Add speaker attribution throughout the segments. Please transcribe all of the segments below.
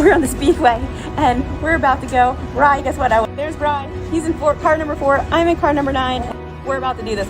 Speaker 1: we're on the speedway and we're about to go. Bri, guess what? There's Bri. He's in car number 4. I'm in car number 9. We're about to do this.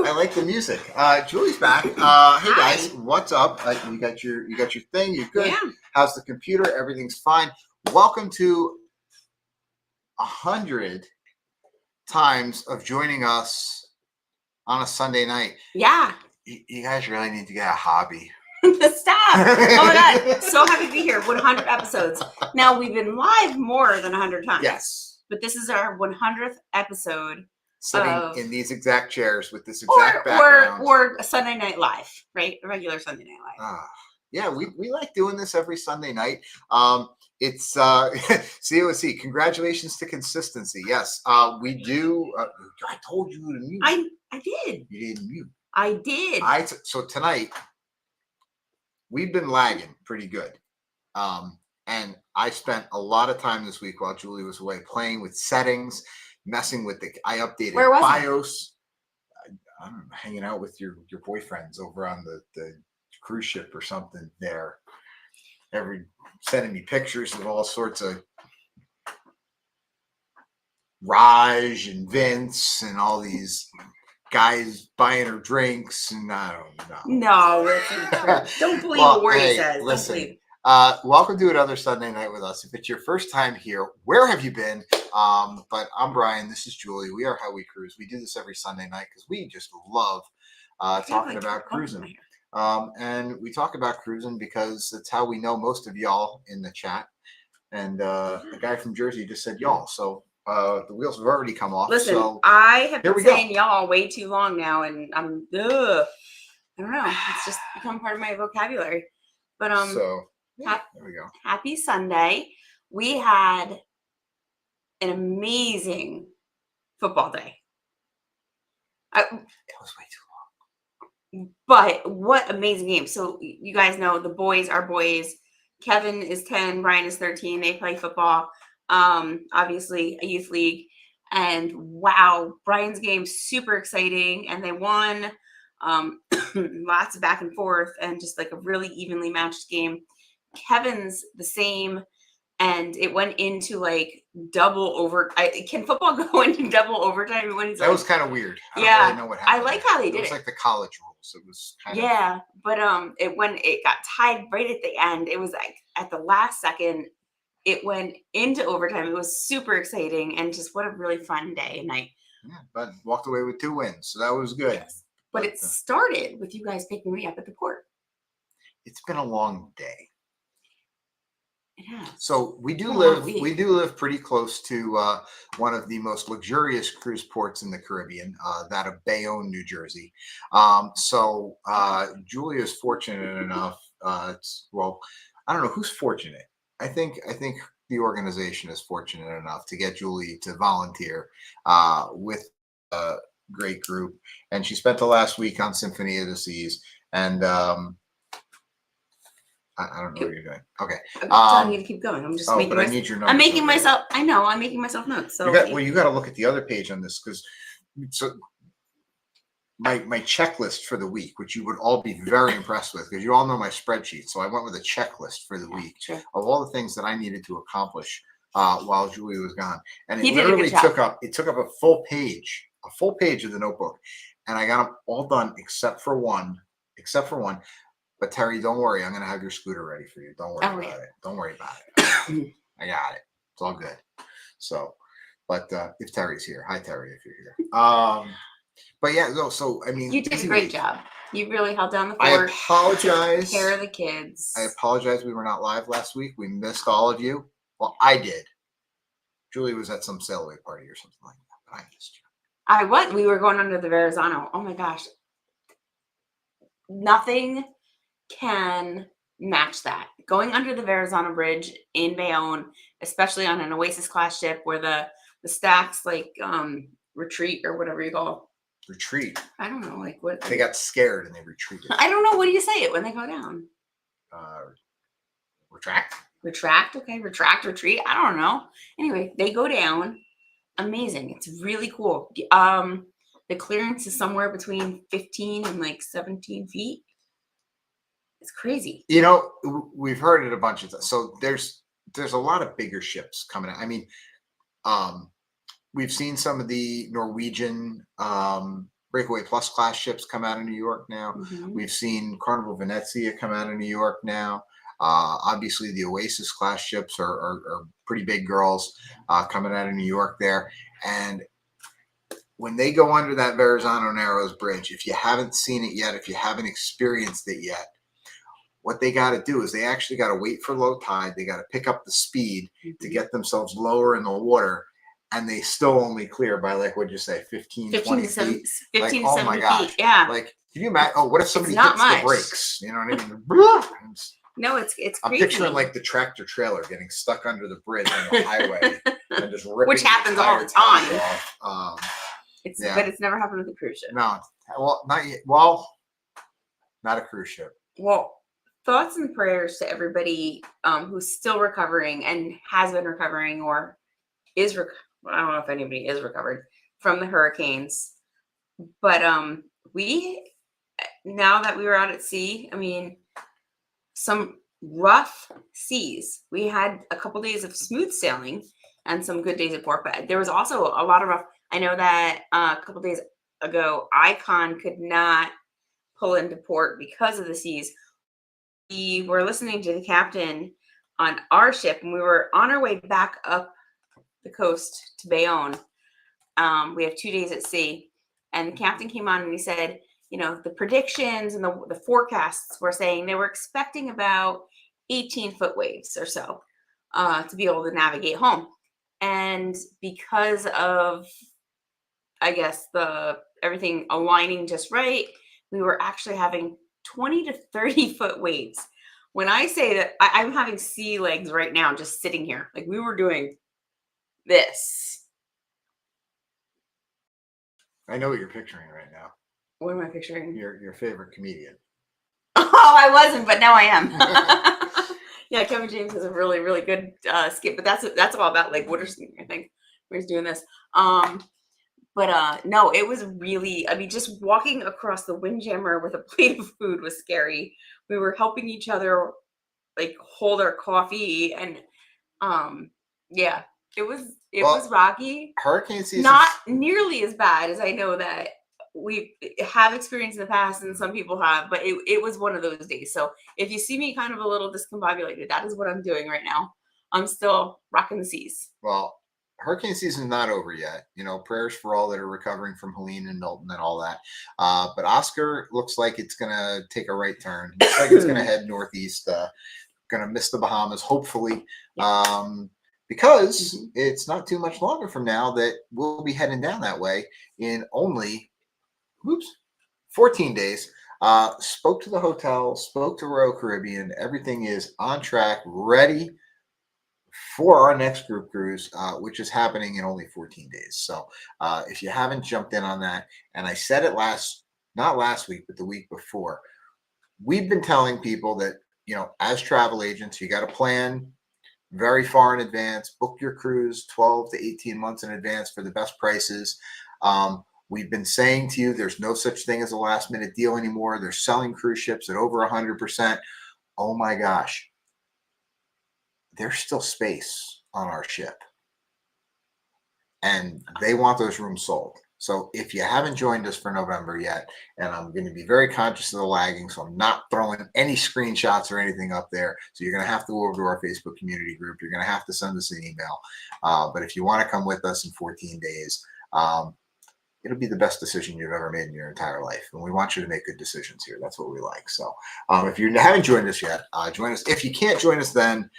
Speaker 2: I like the music. Julie's back. Hey guys, what's up? You got your thing. You're good.
Speaker 3: Yeah.
Speaker 2: How's the computer? Everything's fine. Welcome to 100 times of joining us on a Sunday night.
Speaker 3: Yeah.
Speaker 2: You guys really need to get a hobby.
Speaker 3: Stop. Oh my God. So happy to be here. 100 episodes. Now, we've been live more than 100 times.
Speaker 2: Yes.
Speaker 3: But this is our 100th episode.
Speaker 2: Sitting in these exact chairs with this exact background.
Speaker 3: Or a Sunday Night Live, right? A regular Sunday Night Live.
Speaker 2: Yeah, we like doing this every Sunday night. It's COC. Congratulations to consistency. Yes, we do. I told you to mute.
Speaker 3: I did.
Speaker 2: You didn't mute.
Speaker 3: I did.
Speaker 2: So tonight we've been lagging pretty good. And I spent a lot of time this week while Julie was away playing with settings, messing with I updated BIOS. I don't know, hanging out with your boyfriends over on the cruise ship or something there. Sending me pictures of all sorts of Raj and Vince and all these guys buying her drinks, and I don't know.
Speaker 3: No, it's don't believe a word he says.
Speaker 2: Listen, welcome to another Sunday night with us. If it's your first time here, where have you been? But I'm Brian. This is Julie. We are How We Cruise. We do this every Sunday night because we just love talking about cruising. And we talk about cruising because it's how we know most of y'all in the chat. And the guy from Jersey just said y'all. So the wheels have already come off.
Speaker 3: Listen,
Speaker 2: so
Speaker 3: I have been saying y'all way too long now, and I don't know. It's just become part of my vocabulary. But
Speaker 2: there we go.
Speaker 3: Happy Sunday. We had an amazing football day.
Speaker 2: That was way too long.
Speaker 3: But what amazing game. So you guys know the boys are boys. Kevin is 10, Brian is 13. They play football. Obviously a youth league. And wow, Brian's game super exciting. And they won. Lots of back and forth and just like a really evenly matched game. Kevin's the same. and it went into like double over. Can football go into double overtime?
Speaker 2: That was kind of weird. I don't really know what
Speaker 3: I
Speaker 2: happened.
Speaker 3: like how they did
Speaker 2: it. It was like the college rules. It was kind of
Speaker 3: but it got tied right at the end. It was like at the last second. It went into overtime. It was super exciting, and just what a really fun day and night.
Speaker 2: Yeah, but walked away with 2 wins, so that was good.
Speaker 3: Yes. But it started with you guys picking me up at the port.
Speaker 2: It's been a long day.
Speaker 3: It has.
Speaker 2: So we do live pretty close to one of the most luxurious cruise ports in the Caribbean, that of Bayonne, New Jersey. So Julia is fortunate enough. I don't know who's fortunate. I think the organization is fortunate enough to get Julie to volunteer with a great group, and she spent the last week on Symphony of the Seas. And I don't know what you're doing. Okay,
Speaker 3: I'm telling you to keep going. I'm just making.
Speaker 2: But I need your notes.
Speaker 3: I'm making myself. I know. I'm making myself notes. So
Speaker 2: you got to look at the other page on this because my checklist for the week, which you would all be very impressed with because you all know my spreadsheet. So I went with a checklist for the week of all the things that I needed to accomplish while Julia was gone. And it literally took up a full page of the notebook. And I got them all done except for one. But Terry, don't worry. I'm going to have your scooter ready for you. Don't worry about it. Don't worry about it. I got it. It's all good. So, but if Terry's here, hi Terry, if you're here. But yeah, no. So I mean,
Speaker 3: you did a great job. You really held down the fort.
Speaker 2: I apologize.
Speaker 3: Take care of the kids.
Speaker 2: I apologize. We were not live last week. We missed all of you. Well, I did. Julie was at some sail away party or something like that, but I missed you.
Speaker 3: We were going under the Verrazano. Oh my gosh. Nothing can match that. Going under the Verrazano Bridge in Bayonne, especially on an Oasis class ship where the stacks like retreat or whatever you call it.
Speaker 2: Retreat.
Speaker 3: I don't know, like what
Speaker 2: they got scared and they retreated.
Speaker 3: I don't know. What do you say it when they go down?
Speaker 2: Retract.
Speaker 3: Okay, retract, retreat. I don't know. Anyway, they go down. Amazing. It's really cool. The clearance is somewhere between 15 and like 17 feet. It's crazy.
Speaker 2: You know, we've heard it a bunch of times. So there's a lot of bigger ships coming out. I mean, we've seen some of the Norwegian Breakaway Plus class ships come out of New York now. Mm-hmm. We've seen Carnival Venezia come out of New York now. Obviously, the Oasis class ships are pretty big girls coming out of New York there. And when they go under that Verrazano Narrows Bridge, if you haven't seen it yet, if you haven't experienced it yet, what they got to do is they actually got to wait for low tide. They got to pick up the speed to get themselves lower in the water. And they still only clear by, like, what'd you say, 15 20 feet?
Speaker 3: 15
Speaker 2: like,
Speaker 3: to 70
Speaker 2: my gosh.
Speaker 3: feet, yeah.
Speaker 2: Like, can you imagine? Oh, what if somebody hits the brakes? You know what I mean?
Speaker 3: No, it's crazy.
Speaker 2: I'm picturing, like, the tractor trailer getting stuck under the bridge on the highway and just ripping
Speaker 3: which happens all the time.
Speaker 2: But
Speaker 3: it's never happened with a cruise ship.
Speaker 2: No. Well, not yet. Well, not a cruise ship.
Speaker 3: Well, thoughts and prayers to everybody who's still recovering and has been recovering or is I don't know if anybody is recovered from the hurricanes, but now that we were out at sea, I mean, some rough seas. We had a couple days of smooth sailing and some good days at port, but there was also a lot of rough. I know that a couple days ago, Icon could not pull into port because of the seas. We were listening to the captain on our ship, and we were on our way back up the coast to Bayonne. We have 2 days at sea, and the captain came on and he said, you know, the predictions and the forecasts were saying they were expecting about 18-foot waves or so to be able to navigate home. And because of, I guess, everything aligning just right, we were actually having 20 to 30-foot waves. When I say that, I'm having sea legs right now just sitting here. Like, we were doing this.
Speaker 2: I know what you're picturing right now.
Speaker 3: What am I picturing?
Speaker 2: Your favorite comedian.
Speaker 3: Oh, I wasn't, but now I am. Yeah, Kevin James has a really, really good skit, but that's all about like Wooderson, I think, where he's doing this. But no, it was really, I mean, just walking across the Windjammer with a plate of food was scary. We were helping each other like hold our coffee, and Yeah, it was rocky.
Speaker 2: Hurricane season.
Speaker 3: Not nearly as bad as I know that we have experienced in the past and some people have, but it was one of those days. So if you see me kind of a little discombobulated, that is what I'm doing right now. I'm still rocking the seas.
Speaker 2: Well, hurricane season is not over yet. Prayers for all that are recovering from Helene and Milton and all that. But Oscar looks like it's going to take a right turn. Looks like it's going to head northeast, going to miss the Bahamas, hopefully, because it's not too much longer from now that we'll be heading down that way in only 14 days. Spoke to the hotel, spoke to Royal Caribbean. Everything is on track, ready for our next group cruise, which is happening in only 14 days. So if you haven't jumped in on that, and I said it not last week, but the week before, we've been telling people that, as travel agents, you got to plan very far in advance, book your cruise 12 to 18 months in advance for the best prices. We've been saying to you, there's no such thing as a last minute deal anymore. They're selling cruise ships at over 100%. Oh my gosh. There's still space on our ship, and they want those rooms sold. So if you haven't joined us for November yet, and I'm going to be very conscious of the lagging, so I'm not throwing any screenshots or anything up there. So you're going to have to go over to our Facebook community group. You're going to have to send us an email. But if you want to come with us in 14 days, it'll be the best decision you've ever made in your entire life. And we want you to make good decisions here. That's what we like. So if you haven't joined us yet, join us. If you can't join us then,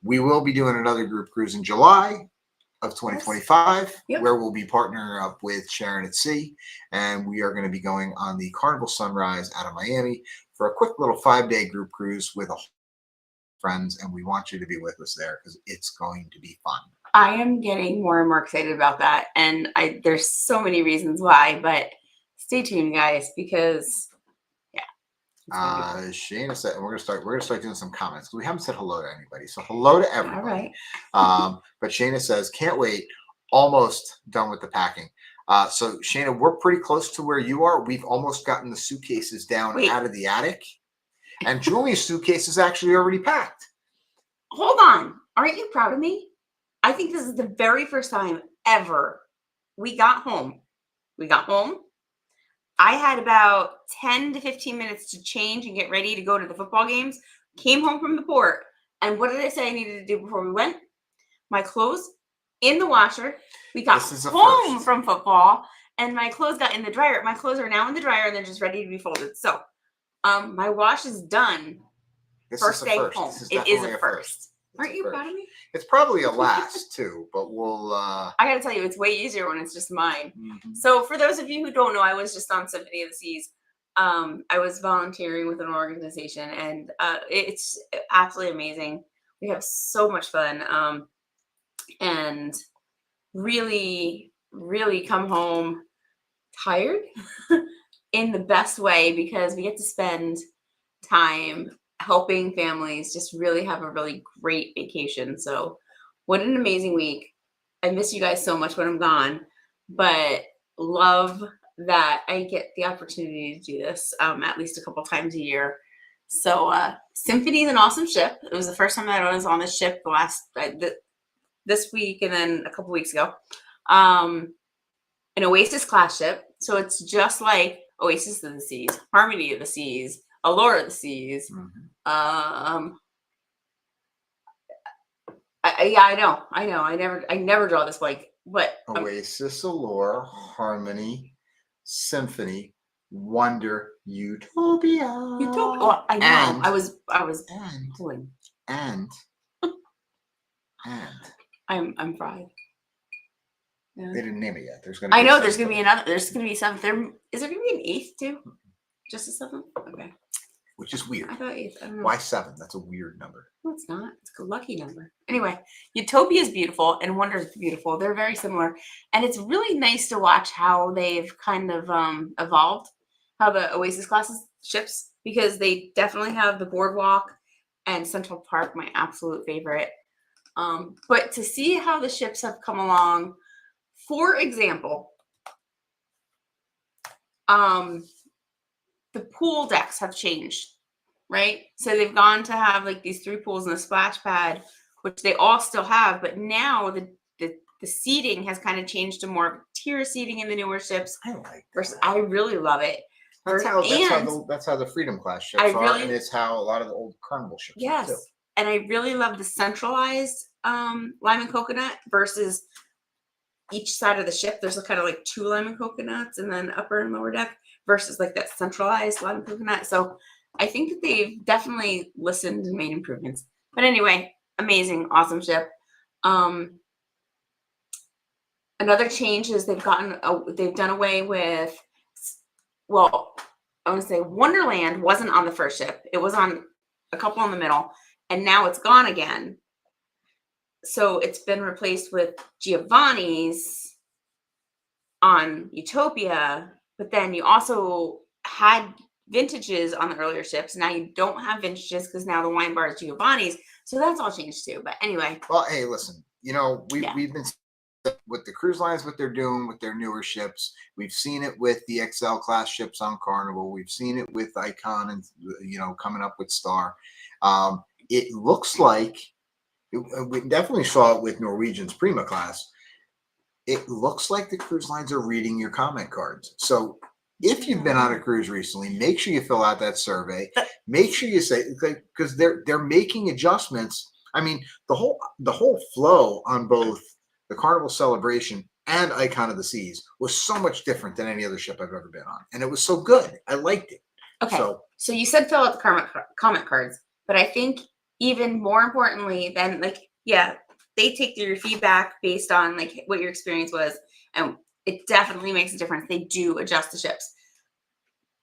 Speaker 2: we will be doing another group cruise in July of 2025, where we'll be partnering up with Sharon at Sea. And we are going to be going on the Carnival Sunrise out of Miami for a quick little 5-day group cruise with friends. And we want you to be with us there because it's going to be fun.
Speaker 3: I am getting more and more excited about that, and there's so many reasons why, but stay tuned, guys, because
Speaker 2: Shayna said, and we're gonna start doing some comments. We haven't said hello to anybody, so hello to everybody.
Speaker 3: All right.
Speaker 2: But Shayna says, can't wait, almost done with the packing. So Shayna, we're pretty close to where you are. We've almost gotten the suitcases down out of the attic, and Julie's suitcase is actually already packed.
Speaker 3: Hold on, aren't you proud of me? I think this is the very first time ever we got home. I had about 10 to 15 minutes to change and get ready to go to the football games. Came home from the port. And what did I say I needed to do before we went? My clothes in the washer. We got home from football and my clothes got in the dryer. My clothes are now in the dryer and they're just ready to be folded. So my wash is done. First day home. It is a first. Aren't you proud of me?
Speaker 2: It's probably a last too, but we'll. I
Speaker 3: gotta tell you, it's way easier when it's just mine. Mm-hmm. So for those of you who don't know, I was just on Symphony of the Seas. I was volunteering with an organization, and it's absolutely amazing. We have so much fun, and really, really come home tired in the best way because we get to spend time helping families just really have a really great vacation. So what an amazing week. I miss you guys so much when I'm gone, but love that I get the opportunity to do this at least a couple times a year. So Symphony is an awesome ship. It was the first time that I was on this ship this week and then a couple weeks ago. An Oasis class ship. So it's just like Oasis of the Seas, Harmony of the Seas, Allure of the Seas. Mm-hmm. I know. I never draw this blank. But
Speaker 2: Oasis, Allure, Harmony, Symphony, Wonder, Utopia.
Speaker 3: Oh, I know. I was pulling.
Speaker 2: And
Speaker 3: I'm fried. Yeah.
Speaker 2: They didn't name it yet. There's gonna be
Speaker 3: another. There's gonna be a seventh. Is there gonna be an eighth too? Just a seventh? Okay.
Speaker 2: Which is weird.
Speaker 3: I thought eighth. I don't know.
Speaker 2: Why 7? That's a weird number.
Speaker 3: No, it's not. It's a lucky number. Anyway, Utopia is beautiful and Wonder is beautiful. They're very similar. And it's really nice to watch how they've kind of evolved, how the Oasis classes ships, because they definitely have the boardwalk and Central Park, my absolute favorite. But to see how the ships have come along, for example, the pool decks have changed, right? So they've gone to have like these 3 pools and a splash pad which they all still have, but now the seating has kind of changed to more tier seating in the newer ships.
Speaker 2: I like
Speaker 3: Versus, I really love it.
Speaker 2: that's how the Freedom class ships are, and it's how a lot of the old Carnival ships are too.
Speaker 3: And I really love the centralized lime and coconut versus each side of the ship. There's kind of like 2 lime and coconuts, and then upper and lower deck versus like that centralized lime and coconut. So I think that they've definitely listened and made improvements. But anyway, amazing, awesome ship. Another change is they've done away with, well, I want to say Wonderland wasn't on the first ship. It was on a couple in the middle, and now it's gone again. So it's been replaced with Giovanni's on Utopia, but then you also had vintages on the earlier ships. Now you don't have vintages because now the wine bar is Giovanni's. So that's all changed too. But anyway.
Speaker 2: Well, hey, listen, we've been with the cruise lines, what they're doing with their newer ships. We've seen it with the XL class ships on Carnival. We've seen it with Icon and, coming up with Star. It looks like we definitely saw it with Norwegian's Prima class. It looks like the cruise lines are reading your comment cards. So if you've been on a cruise recently, make sure you fill out that survey. Make sure you say, because they're making adjustments. I mean, the whole flow on both the Carnival Celebration and Icon of the Seas was so much different than any other ship I've ever been on, and it was so good. I liked it.
Speaker 3: Okay, so you said fill out the comment cards, but I think even more importantly than they take your feedback based on like what your experience was, and it definitely makes a difference. They do adjust the ships.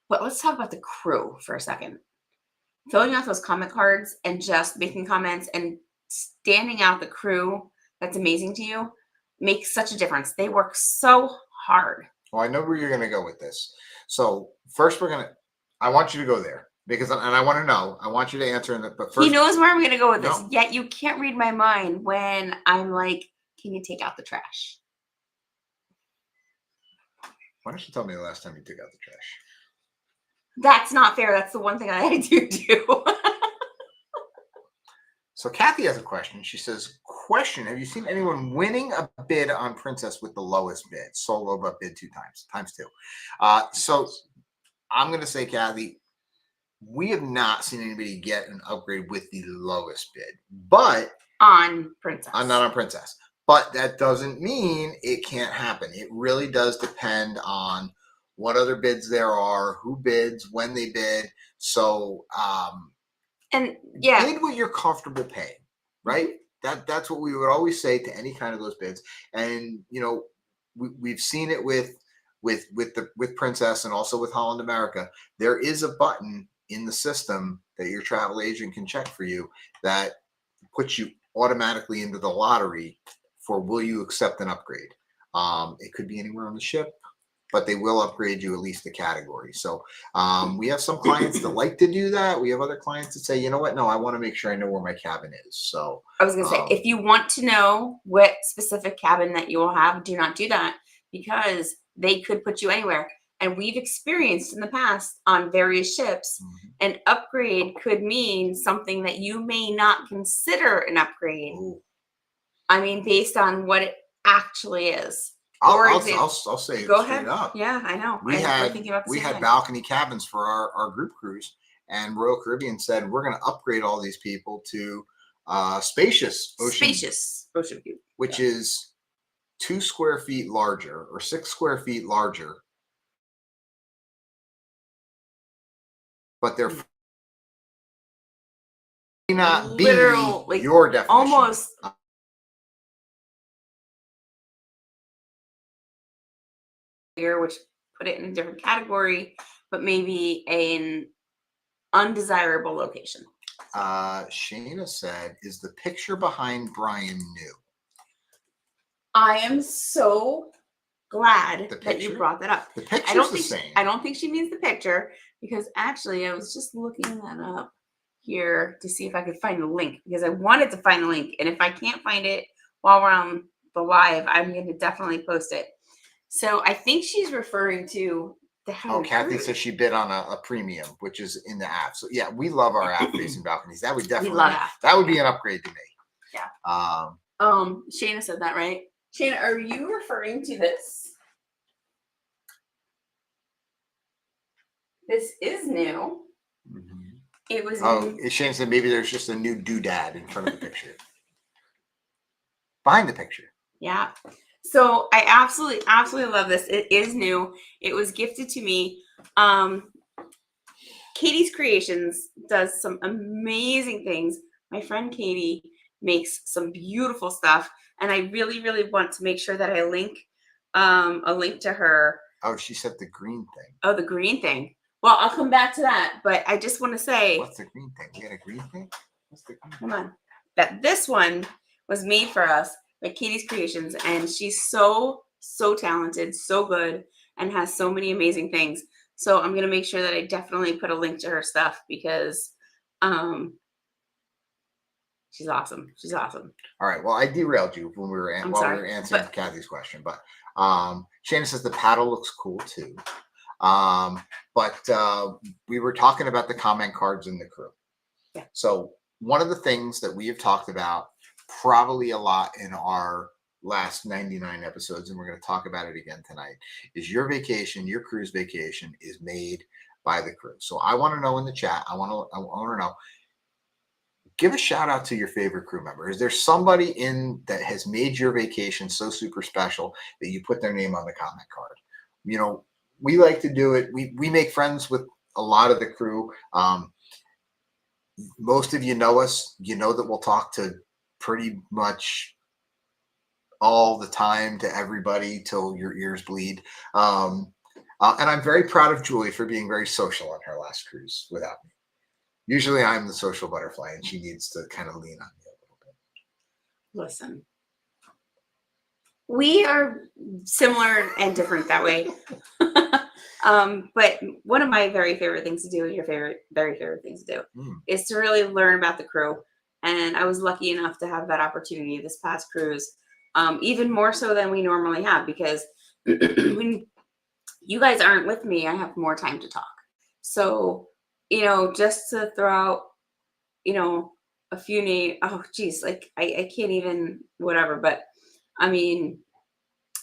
Speaker 3: But let's talk about the crew for a second. Filling out those comment cards and just making comments and standing out the crew that's amazing to you makes such a difference. They work so hard.
Speaker 2: Well, I know where you're going to go with this. So first I want you to go there because, and I want to know, I want you to answer. But first,
Speaker 3: he knows where I'm going to go with this. Yet you can't read my mind when I'm like, can you take out the trash?
Speaker 2: Why don't you tell me the last time you took out the trash?
Speaker 3: That's not fair. That's the one thing I do.
Speaker 2: So Kathy has a question. She says, question, have you seen anyone winning a bid on Princess with the lowest bid? Solo but bid 2 times 2. So I'm going to say, Kathy, we have not seen anybody get an upgrade with the lowest bid. But
Speaker 3: on Princess.
Speaker 2: Not on Princess. But that doesn't mean it can't happen. It really does depend on what other bids there are, who bids, when they bid. So,
Speaker 3: and yeah,
Speaker 2: bid what you're comfortable paying, right? That's what we would always say to any kind of those bids. And we've seen it with Princess and also with Holland America. There is a button in the system that your travel agent can check for you that puts you automatically into the lottery for will you accept an upgrade. It could be anywhere on the ship, but they will upgrade you at least a category. So we have some clients that like to do that. We have other clients that say, you know what? No, I want to make sure I know where my cabin is. So
Speaker 3: I was going to say, if you want to know what specific cabin that you will have, do not do that because they could put you anywhere. And we've experienced in the past on various ships, an upgrade could mean something that you may not consider an upgrade. Ooh. I mean, based on what it actually is.
Speaker 2: I'll say it
Speaker 3: go
Speaker 2: straight
Speaker 3: ahead.
Speaker 2: up.
Speaker 3: Yeah, I know.
Speaker 2: We had balcony cabins for our group cruise, and Royal Caribbean said we're going to upgrade all these people to spacious ocean view, which is 2 square feet larger or 6 square feet larger, but they're not be like your definition.
Speaker 3: Almost. Which put it in a different category, but maybe an undesirable location.
Speaker 2: Shayna said, is the picture behind Brian new?
Speaker 3: I am so glad that you brought that up.
Speaker 2: The picture's the same.
Speaker 3: I don't think she means the picture because actually I was just looking that up here to see if I could find the link because I wanted to find the link. And if I can't find it while we're on the live, I'm going to definitely post it. So I think she's referring to the Howard
Speaker 2: Kathy says she bid on a premium, which is in the app. So yeah, we love our app facing balconies. That would definitely be an upgrade to me.
Speaker 3: Yeah.
Speaker 2: Um,
Speaker 3: Shayna said that, right? Shayna, are you referring to this? This is new.
Speaker 2: mhm.
Speaker 3: It was
Speaker 2: Oh, Shane said maybe there's just a new doodad in front of the picture. Behind the picture.
Speaker 3: Yeah. So I absolutely love this. It is new. It was gifted to me. Katie's Creations does some amazing things. My friend Katie makes some beautiful stuff, and I really want to make sure that I link a link to her.
Speaker 2: Oh, she said the green thing.
Speaker 3: Oh, the green thing. Well, I'll come back to that, but I just want to say,
Speaker 2: what's the green thing? We had a green thing? What's the green
Speaker 3: come on, that this one was made for us by Katie's Creations, and she's so talented, so good, and has so many amazing things. So I'm gonna make sure that I definitely put a link to her stuff because she's awesome. She's awesome.
Speaker 2: All right. Well, I derailed you when we were we were answering Kathy's question, but Shannon says the paddle looks cool too. But we were talking about the comment cards in the crew.
Speaker 3: Yeah.
Speaker 2: So one of the things that we have talked about probably a lot in our last 99 episodes, and we're going to talk about it again tonight, is your vacation, your cruise vacation is made by the crew. So I want to know in the chat, I want to know, give a shout out to your favorite crew member. Is there somebody in that has made your vacation so super special that you put their name on the comment card? You know, we like to do it. We make friends with a lot of the crew. Most of you know us. You know that we'll talk to pretty much all the time to everybody till your ears bleed. And I'm very proud of Julie for being very social on her last cruise without me. Usually I'm the social butterfly and she needs to kind of lean on me a little bit.
Speaker 3: Listen, we are similar and different that way. But one of my very favorite things to do, and your very favorite things to do, is to really learn about the crew. And I was lucky enough to have that opportunity this past cruise, even more so than we normally have, because when you guys aren't with me, I have more time to talk. So, you know, just to throw out, you know, a few names. Oh, geez, like I can't even whatever. But I mean,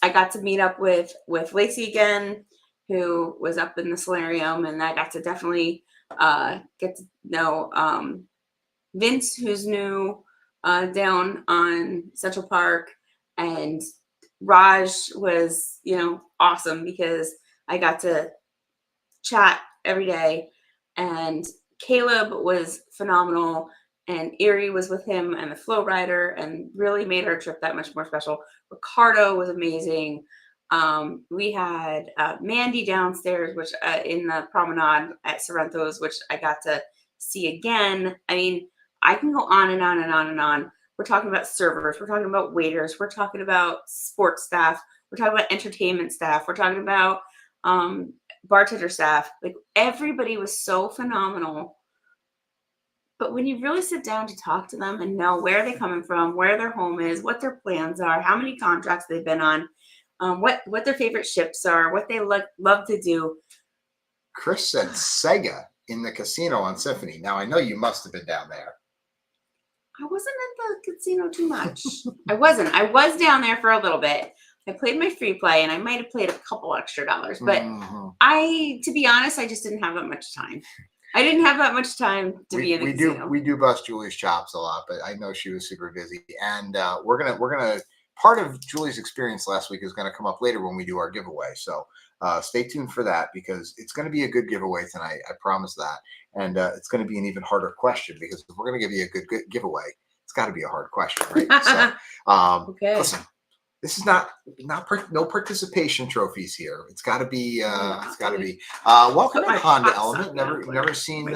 Speaker 3: I got to meet up with Lacey again, who was up in the solarium, and I got to definitely get to know Vince, who's new down on Central Park, and Raj was, you know, awesome because I got to chat every day, and Caleb was phenomenal, and Erie was with him and the flow rider, and really made our trip that much more special. Ricardo was amazing. We had Mandy downstairs, which in the promenade at Sorrento's, which I got to see again. I mean, I can go on and on and on and on. We're talking about servers. We're talking about waiters. We're talking about sports staff. We're talking about entertainment staff. We're talking about bartender staff. Like, everybody was so phenomenal. But when you really sit down to talk to them and know where they're coming from, where their home is, what their plans are, how many contracts they've been on, what their favorite ships are, what they love to do.
Speaker 2: Chris said Sega in the casino on Symphony. Now, I know you must have been down there.
Speaker 3: I wasn't at the casino too much. I wasn't. I was down there for a little bit. I played my free play, and I might have played a couple extra dollars. But to be honest, I just didn't have that much time. I didn't have that much time to be in the casino. We do bust Julie's chops a lot, but I know she was super busy. And we're gonna part of Julie's experience last week is gonna come up later when we do our giveaway. So stay tuned for that, because it's gonna be a good giveaway tonight. I promise that. And it's gonna be an even harder question, because if we're gonna give you a good giveaway, it's got to be a hard question, right? So okay.
Speaker 2: Listen. This is no participation trophies here. It's got to be. It's got to be. Welcome to Honda Element. Never seen.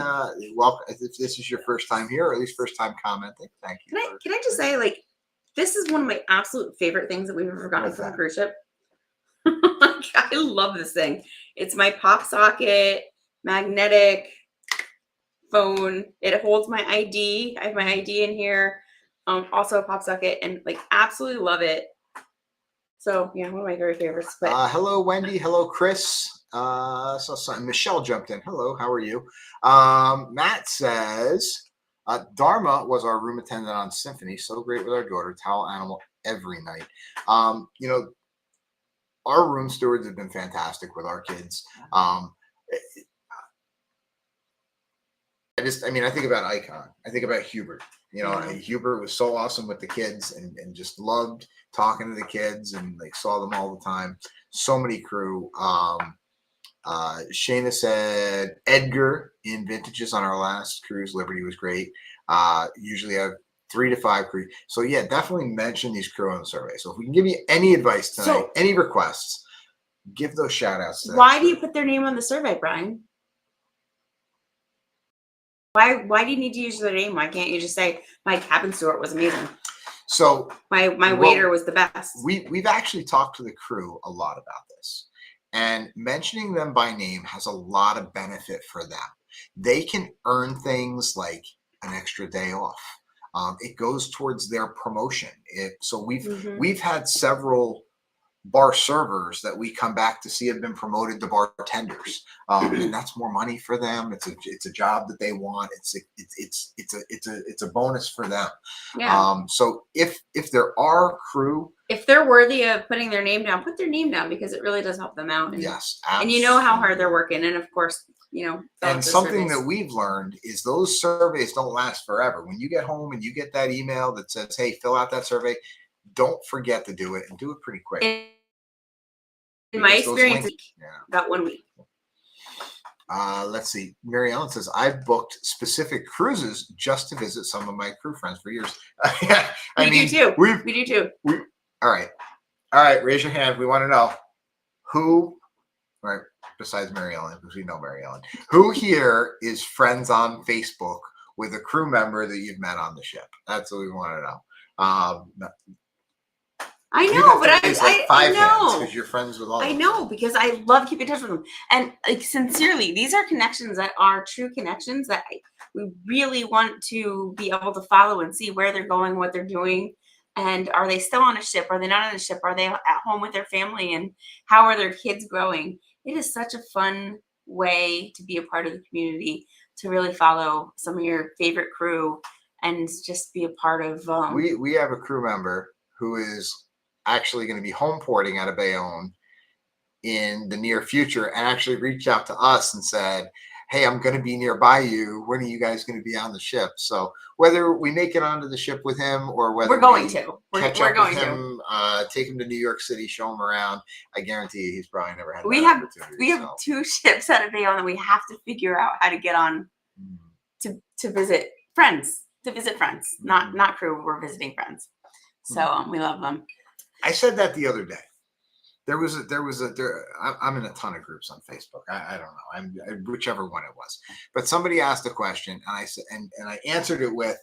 Speaker 2: Well, if this is your first time here, or at least first time commenting, thank you.
Speaker 3: Can I just say, like, this is one of my absolute favorite things that we've ever gotten from a cruise ship. I love this thing. It's my pop socket magnetic phone. It holds my ID. I have my ID in here. Also a pop socket, and like, absolutely love it. So yeah, one of my very favorites. But
Speaker 2: hello, Wendy. Hello, Chris. So Michelle jumped in. Hello, how are you? Matt says, Dharma was our room attendant on Symphony. So great with our daughter. Towel animal every night. You know, our room stewards have been fantastic with our kids. I mean, I think about Icon. I think about Hubert. You know,
Speaker 3: Yeah.
Speaker 2: Hubert was so awesome with the kids and just loved talking to the kids and like saw them all the time. So many crew. Shayna said Edgar in Vintages on our last cruise. Liberty was great. Usually have 3 to 5 crew. So yeah, definitely mention these crew on the survey. So if we can give you any advice tonight, any requests, give those shout outs to
Speaker 3: Why do you put their name on the survey, Brian? Why do you need to use their name? Why can't you just say my cabin steward was amazing?
Speaker 2: So
Speaker 3: my waiter was the best.
Speaker 2: We've actually talked to the crew a lot about this, and mentioning them by name has a lot of benefit for them. They can earn things like an extra day off. It goes towards their promotion. So we've had several bar servers that we come back to see have been promoted to bartenders, and that's more money for them. It's a job that they want. It's a bonus for them.
Speaker 3: Yeah.
Speaker 2: So if there are crew,
Speaker 3: if they're worthy of putting their name down, put their name down, because it really does help them out. And,
Speaker 2: yes,
Speaker 3: and you know how hard they're working, and of course, you know.
Speaker 2: And something that we've learned is those surveys don't last forever. When you get home and you get that email that says, "Hey, fill out that survey," don't forget to do it, and do it pretty quick.
Speaker 3: In my experience, about 1 week.
Speaker 2: Let's see. Mary Ellen says, I've booked specific cruises just to visit some of my crew friends for years.
Speaker 3: We do too. We do too.
Speaker 2: All right. Raise your hand. We want to know who, right, besides Mary Ellen, because we know Mary Ellen, who here is friends on Facebook with a crew member that you've met on the ship? That's what we want to know.
Speaker 3: I know, but I know
Speaker 2: because you're friends with all.
Speaker 3: I know because I love keeping in touch with them, and like sincerely, these are connections that are true connections that we really want to be able to follow and see where they're going, what they're doing, and are they still on a ship? Are they not on a ship? Are they at home with their family? And how are their kids growing? It is such a fun way to be a part of the community, to really follow some of your favorite crew and just be a part of.
Speaker 2: We have a crew member who is actually going to be home porting out of Bayonne in the near future, and actually reached out to us and said, "Hey, I'm going to be nearby you. When are you guys going to be on the ship?" So whether we make it onto the ship with him or whether
Speaker 3: we're going to
Speaker 2: catch up with him, take him to New York City, show him around, I guarantee you he's probably never had that opportunity. We have 2 ships out of Bayonne that we have to figure out how to get on to visit friends. Not crew. We're visiting friends. So we love them. I said that the other day. I'm in a ton of groups on Facebook. I don't know. Whichever one it was. But somebody asked a question, and I said, and I answered it with,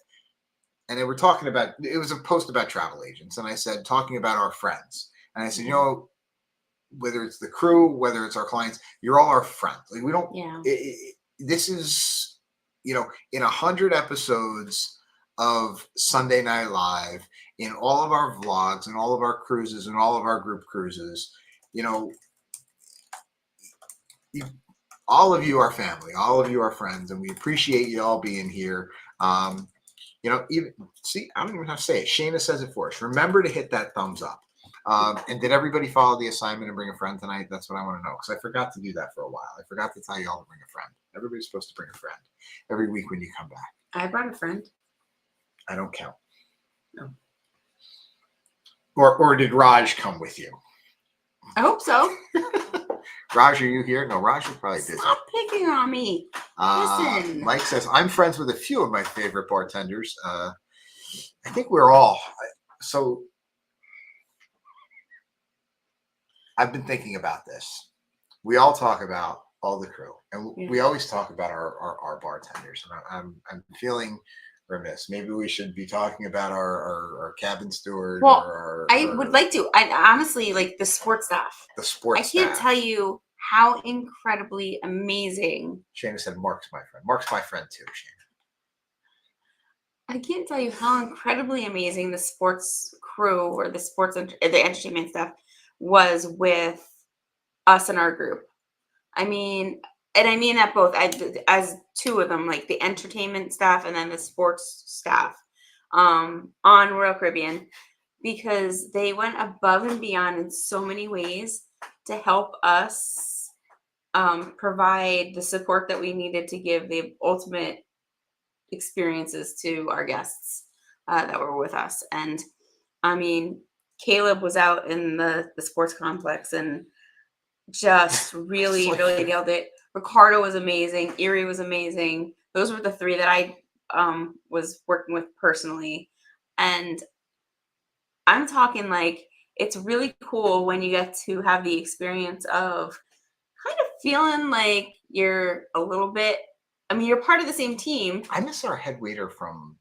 Speaker 2: and they were talking about, it was a post about travel agents, and I said, talking about our friends, and I said, you know, whether it's the crew, whether it's our clients, you're all our friends. Like we don't. Yeah. This is, you know, in 100 episodes of Sunday Night Live, in all of our vlogs and all of our cruises and all of our group cruises, you know, all of you are family, all of you are friends, and we appreciate you all being here. You know, even see, I don't even have to say it. Shayna says it for us. Remember to hit that thumbs up. And did everybody follow the assignment and bring a friend tonight? That's what I want to know, because I forgot to do that for a while. I forgot to tell you all to bring a friend. Everybody's supposed to bring a friend every week when you come back.
Speaker 3: I brought a friend.
Speaker 2: I don't count. No. Or did Raj come with you?
Speaker 3: I hope so.
Speaker 2: Raj, are you here? No, Raj is probably busy.
Speaker 3: Stop picking on me. Listen.
Speaker 2: Mike says, I'm friends with a few of my favorite bartenders. I think we're all. So I've been thinking about this. We all talk about all the crew, and we always talk about our bartenders. And I'm feeling remiss. Maybe we should be talking about our cabin steward.
Speaker 3: Well, I would like to. I honestly like the sports staff.
Speaker 2: The sports
Speaker 3: staff. I can't tell you how incredibly amazing.
Speaker 2: Shayna said, Mark's my friend. Mark's my friend too, Shayna.
Speaker 3: I can't tell you how incredibly amazing the sports crew or the entertainment staff was with us and our group. I mean, and I mean that both as two of them, like the entertainment staff and then the sports staff on Royal Caribbean, because they went above and beyond in so many ways to help us provide the support that we needed to give the ultimate experiences to our guests that were with us. And I mean, Caleb was out in the sports complex and just really nailed it. Ricardo was amazing. Erie was amazing. Those were the three that I was working with personally. And I'm talking like, it's really cool when you get to have the experience of kind of feeling like you're a little bit, I mean, you're part of the same team.
Speaker 2: I miss our head waiter from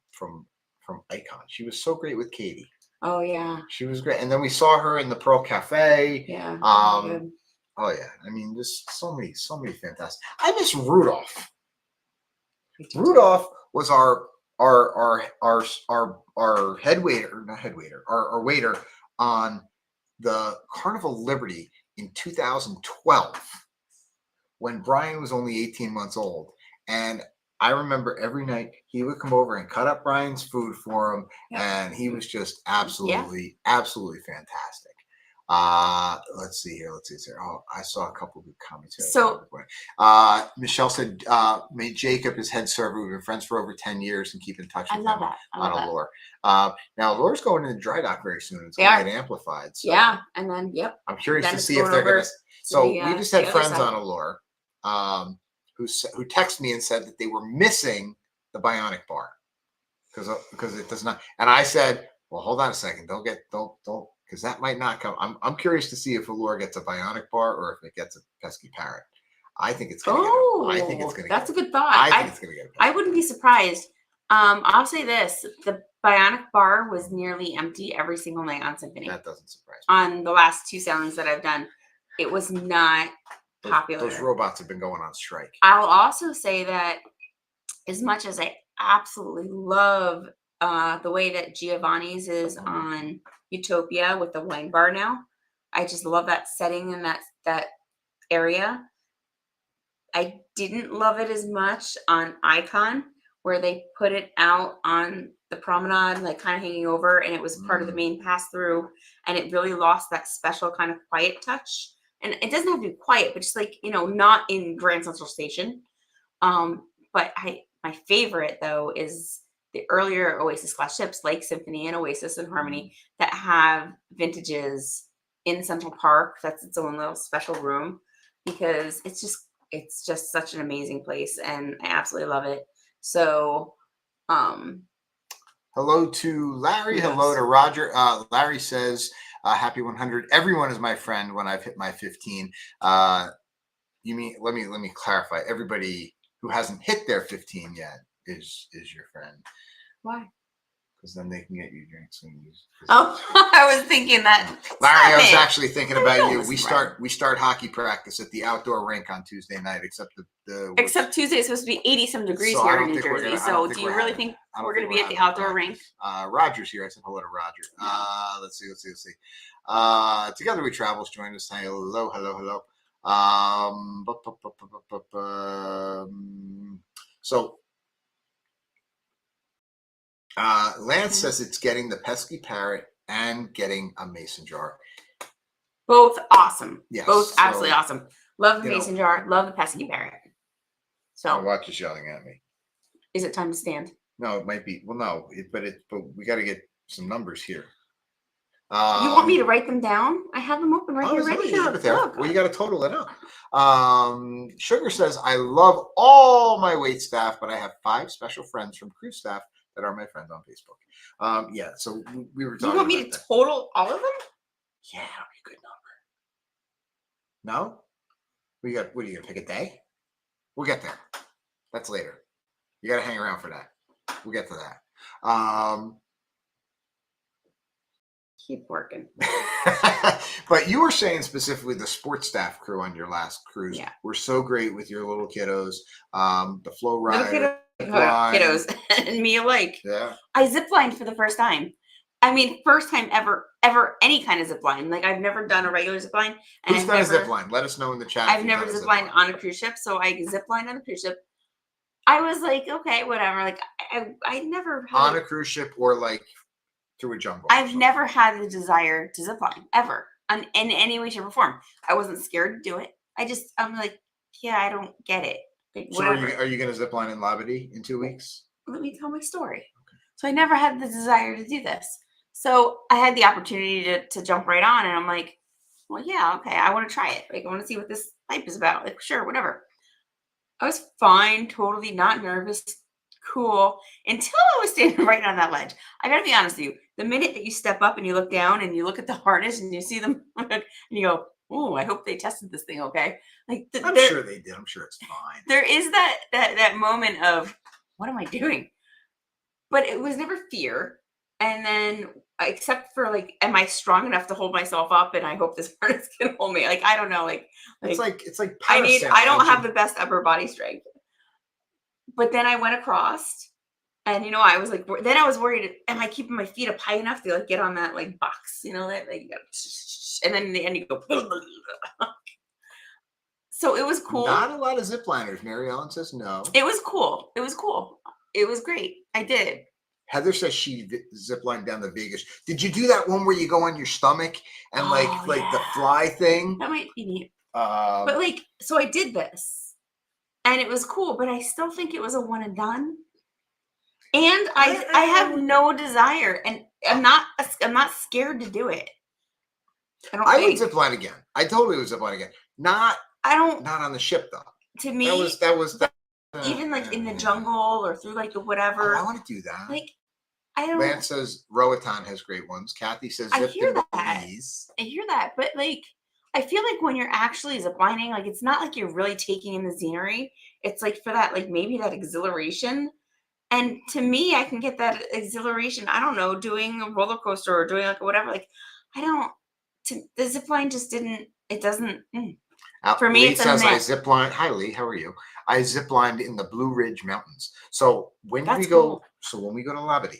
Speaker 2: Icon. She was so great with Katie.
Speaker 3: Oh yeah,
Speaker 2: she was great. And then we saw her in the Pearl Cafe.
Speaker 3: Yeah.
Speaker 2: Oh yeah. I mean, just so many fantastic. I miss Rudolph. Rudolph was our head waiter, not head waiter, our waiter on the Carnival Liberty in 2012 when Brian was only 18 months old. And I remember every night he would come over and cut up Brian's food for him. And he was just absolutely fantastic. Let's see here. Oh, I saw a couple of good comments here.
Speaker 3: So
Speaker 2: Michelle said, made Jacob his head server. We've been friends for over 10 years and keep in touch with him on Allure. Now Allure's going into dry dock very soon. It's going to get amplified. So
Speaker 3: and then
Speaker 2: I'm curious to see if they're going to. So we just had friends on Allure who texted me and said that they were missing the Bionic bar because it does not. And I said, well, hold on a second. Don't because that might not come. I'm curious to see if Allure gets a Bionic bar or if it gets a pesky parrot. I think it's going to.
Speaker 3: That's a good thought.
Speaker 2: I think it's going to get.
Speaker 3: I wouldn't be surprised. I'll say this: the Bionic bar was nearly empty every single night on Symphony.
Speaker 2: That doesn't surprise me.
Speaker 3: On the last 2 sailings that I've done, it was not popular.
Speaker 2: Those robots have been going on strike.
Speaker 3: I'll also say that as much as I absolutely love the way that Giovanni's is on Utopia with the wine bar now, I just love that setting and that area. I didn't love it as much on Icon, where they put it out on the promenade, like kind of hanging over, and it was part of the main pass through, and it really lost that special kind of quiet touch. And it doesn't have to be quiet, but just like, not in Grand Central Station. But my favorite though is the earlier Oasis class ships like Symphony and Oasis and Harmony that have vintages in Central Park. That's its own little special room because it's just such an amazing place and I absolutely love it. So,
Speaker 2: hello to Larry.
Speaker 3: Yes.
Speaker 2: Hello to Roger. Larry says, happy 100. Everyone is my friend when I've hit my 15. You mean, let me clarify. Everybody who hasn't hit their 15 yet is your friend.
Speaker 3: Why?
Speaker 2: Because then they can get you drinks and use.
Speaker 3: Oh, I was thinking that.
Speaker 2: Larry, I was actually thinking about you. We start hockey practice at the outdoor rink on Tuesday night, except
Speaker 3: except Tuesday is supposed to be 80-some degrees here in New Jersey. So do you really think we're going to be at the outdoor rink?
Speaker 2: Roger's here. I said hello to Roger. Let's see. Together We Travels joined us. Hello. So Lance says it's getting the pesky parrot and getting a mason jar.
Speaker 3: Both awesome.
Speaker 2: Yes,
Speaker 3: both absolutely awesome. Love the mason jar. Love the pesky parrot. So
Speaker 2: my watch is yelling at me.
Speaker 3: Is it time to stand?
Speaker 2: No, it might be. Well, no, but we got to get some numbers here.
Speaker 3: You want me to write them down? I have them open right here ready.
Speaker 2: You have it there. Well, you got to total it up. Sugar says, I love all my wait staff, but I have 5 special friends from cruise staff that are my friends on Facebook. Yeah, so we were talking.
Speaker 3: You want me to total all of them?
Speaker 2: Yeah, that'll be a good number. No? What are you going to pick a day? We'll get there. That's later. You got to hang around for that. We'll get to that.
Speaker 3: Keep working.
Speaker 2: But you were saying specifically the sports staff crew on your last cruise were so great with your little kiddos. The flow rider.
Speaker 3: Kiddos and me alike.
Speaker 2: Yeah.
Speaker 3: I ziplined for the first time. I mean, first time ever any kind of zip line. Like I've never done a regular zip line. And
Speaker 2: Who's done a zip line? Let us know in the chat.
Speaker 3: I've never zip lined on a cruise ship, so I zip lined on a cruise ship. I was like, okay, whatever. Like I never had
Speaker 2: on a cruise ship or like through a jungle.
Speaker 3: I've never had the desire to zip line ever in any way, shape, or form. I wasn't scared to do it. I'm like, yeah, I don't get it. Like,
Speaker 2: so are you going to zip line in Labadee in 2 weeks?
Speaker 3: Let me tell my story. Okay. So I never had the desire to do this. So I had the opportunity to jump right on, and I'm like, well, yeah, okay, I want to try it. Like, I want to see what this hype is about. Like, sure, whatever. I was fine, totally not nervous, cool, until I was standing right on that ledge. I got to be honest with you. The minute that you step up and you look down and you look at the harness and you see them, and you go, oh, I hope they tested this thing okay. Like,
Speaker 2: I'm sure they did. I'm sure it's fine.
Speaker 3: There is that moment of, what am I doing? But it was never fear. And then, except for like, am I strong enough to hold myself up? And I hope this harness can hold me. Like, I don't know.
Speaker 2: It's like
Speaker 3: I don't have the best upper body strength. But then I went across, and I was like, then I was worried, am I keeping my feet up high enough to like get on that like box? That like, and then in the end you go. So it was cool.
Speaker 2: Not a lot of zipliners. Mary Ellen says no.
Speaker 3: It was cool. It was cool. It was great. I did.
Speaker 2: Heather says she ziplined down to Vegas. Did you do that one where you go on your stomach and like the fly thing?
Speaker 3: That might be neat. But so I did this, and it was cool. But I still think it was a one and done. And I have no desire, and I'm not scared to do it.
Speaker 2: I would zipline again. I totally would zipline again. Not on the ship though.
Speaker 3: To me,
Speaker 2: that was
Speaker 3: even like in the jungle or through like the whatever.
Speaker 2: Oh, I want to do that.
Speaker 3: Like, I don't.
Speaker 2: Lance says Roatan has great ones. Kathy says
Speaker 3: I hear that.
Speaker 2: I
Speaker 3: hear that, but like, I feel like when you're actually ziplining, like it's not like you're really taking in the scenery. It's like for that, like maybe that exhilaration. And to me, I can get that exhilaration. I don't know, doing a roller coaster or doing like whatever. Like, the zipline just didn't. It doesn't. For me,
Speaker 2: Lee says I ziplined. Hi, Lee. How are you? I ziplined in the Blue Ridge Mountains. So when we go,
Speaker 3: cool.
Speaker 2: So when we go to Labadee,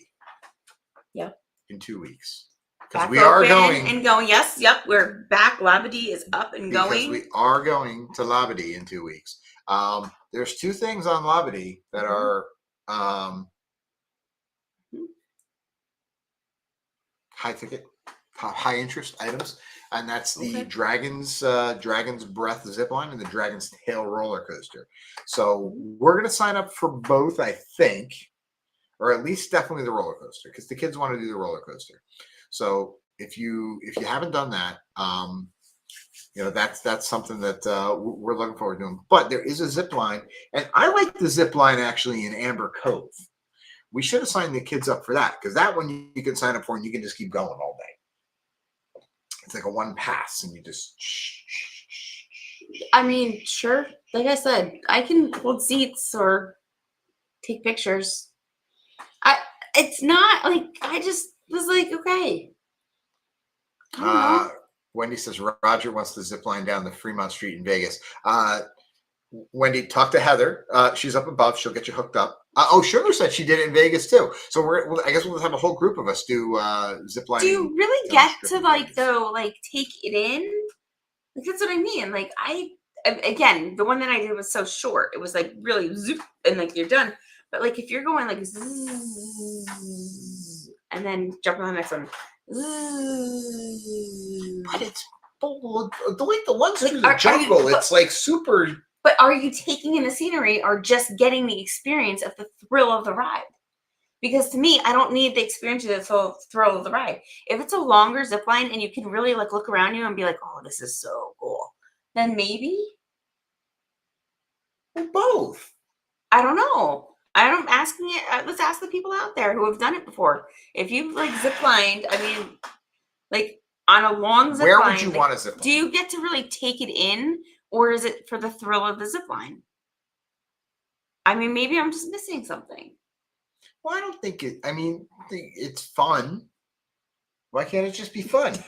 Speaker 3: yeah,
Speaker 2: in 2 weeks, because we are going
Speaker 3: and going. Yes, yep, we're back. Labadee is up and going.
Speaker 2: Because we are going to Labadee in 2 weeks. There's two things on Labadee that are high ticket, high interest items, and that's the Dragon's Breath zipline and the Dragon's Tail roller coaster. So we're gonna sign up for both, I think, or at least definitely the roller coaster, because the kids want to do the roller coaster. So if you haven't done that, that's something that we're looking forward to doing. But there is a zip line, and I like the zip line actually in Amber Cove. We should have signed the kids up for that, because that one you can sign up for and you can just keep going all day. It's like a one pass, and you just.
Speaker 3: I mean, sure. Like I said, I can hold seats or take pictures. It's not like I just was like, okay.
Speaker 2: Wendy says Roger wants to zip line down the Fremont Street in Vegas. Wendy, talk to Heather. She's up above. She'll get you hooked up. Sugar said she did it in Vegas too. So I guess we'll have a whole group of us do zip lining.
Speaker 3: Do you really get to take it in? Like, that's what I mean. Like again, the one that I did was so short. It was like really zoop and like you're done. But like if you're going like zzz, and then jump on the next one.
Speaker 2: But it's the ones through the jungle. It's like super.
Speaker 3: But are you taking in the scenery or just getting the experience of the thrill of the ride? Because to me, I don't need the experience of the thrill of the ride. If it's a longer zip line and you can really like look around you and be like, oh, this is so cool, then maybe.
Speaker 2: Well, both.
Speaker 3: I don't know. I'm asking it. Let's ask the people out there who have done it before. If you've like ziplined, I mean, like on a long zipline.
Speaker 2: Where would you want to zip line?
Speaker 3: Do you get to really take it in, or is it for the thrill of the zipline? I mean, maybe I'm just missing something.
Speaker 2: Well, I don't think it. I mean, it's fun. Why can't it just be fun?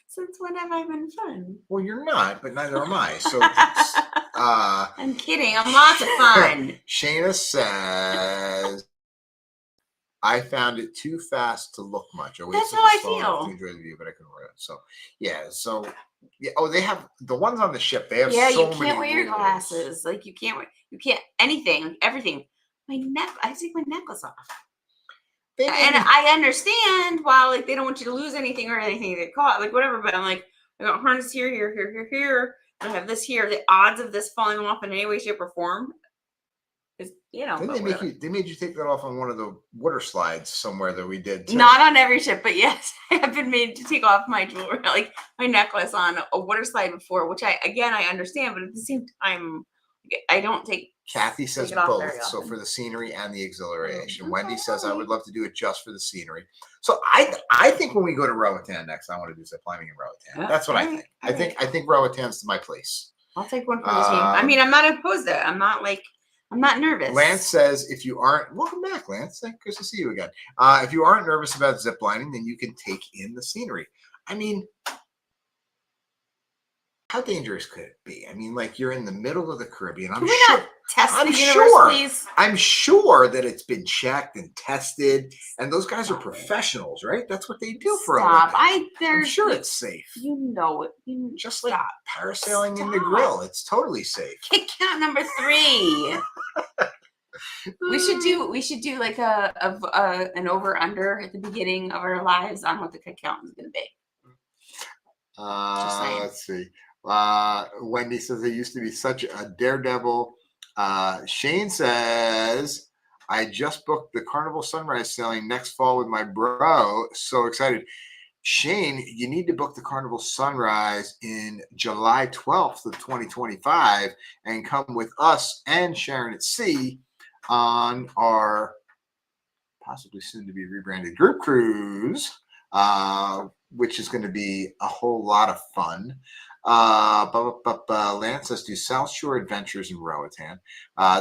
Speaker 3: Since when have I been fun?
Speaker 2: Well, you're not, but neither am I. So.
Speaker 3: I'm kidding. I'm lots of fun.
Speaker 2: Shayna says, I found it too fast to look much.
Speaker 3: That's how I feel.
Speaker 2: To enjoy the view, but I couldn't wear it. So yeah. So yeah. Oh, they have the ones on the ship. They have
Speaker 3: Yeah,
Speaker 2: so
Speaker 3: you
Speaker 2: many
Speaker 3: can't wear your
Speaker 2: rules.
Speaker 3: glasses. Like you can't anything, everything. My neck. I take my necklace off. And I understand why, like, they don't want you to lose anything or anything get caught, like whatever. But I'm like, I got harness here, here. I have this here. The odds of this falling off in any way, shape, or form is,
Speaker 2: Didn't they make you? They made you take that off on one of the water slides somewhere that we did. Too.
Speaker 3: Not on every ship, but yes, I have been made to take off my jewelry, like my necklace, on a water slide before, which I understand, but at the same time, I don't take.
Speaker 2: Kathy says both. So for the scenery and the exhilaration. Wendy says I would love to do it just for the scenery. So I think when we go to Roatan next, I want to do zip lining in Roatan. That's what I think. I think Roatan's my place.
Speaker 3: I'll take one for the team. I mean, I'm not opposed to it. I'm not nervous.
Speaker 2: Lance says if you aren't, welcome back, Lance. Good to see you again. If you aren't nervous about zip lining, then you can take in the scenery. I mean, how dangerous could it be? I mean, like you're in the middle of the Caribbean. I'm sure that it's been checked and tested, and those guys are professionals, right? That's what they do for a living. I'm sure it's safe.
Speaker 3: You know it.
Speaker 2: Just like parasailing in the grill, it's totally safe.
Speaker 3: Kick count number 3. We should do like an over under at the beginning of our lives on what the kick count is going to be.
Speaker 2: Let's see. Wendy says they used to be such a daredevil. Shane says I just booked the Carnival Sunrise sailing next fall with my bro. So excited. Shane, you need to book the Carnival Sunrise in July 12th of 2025 and come with us and Sharon at Sea on our possibly soon to be rebranded group cruise, which is going to be a whole lot of fun. Lance says do South Shore Adventures in Roatan.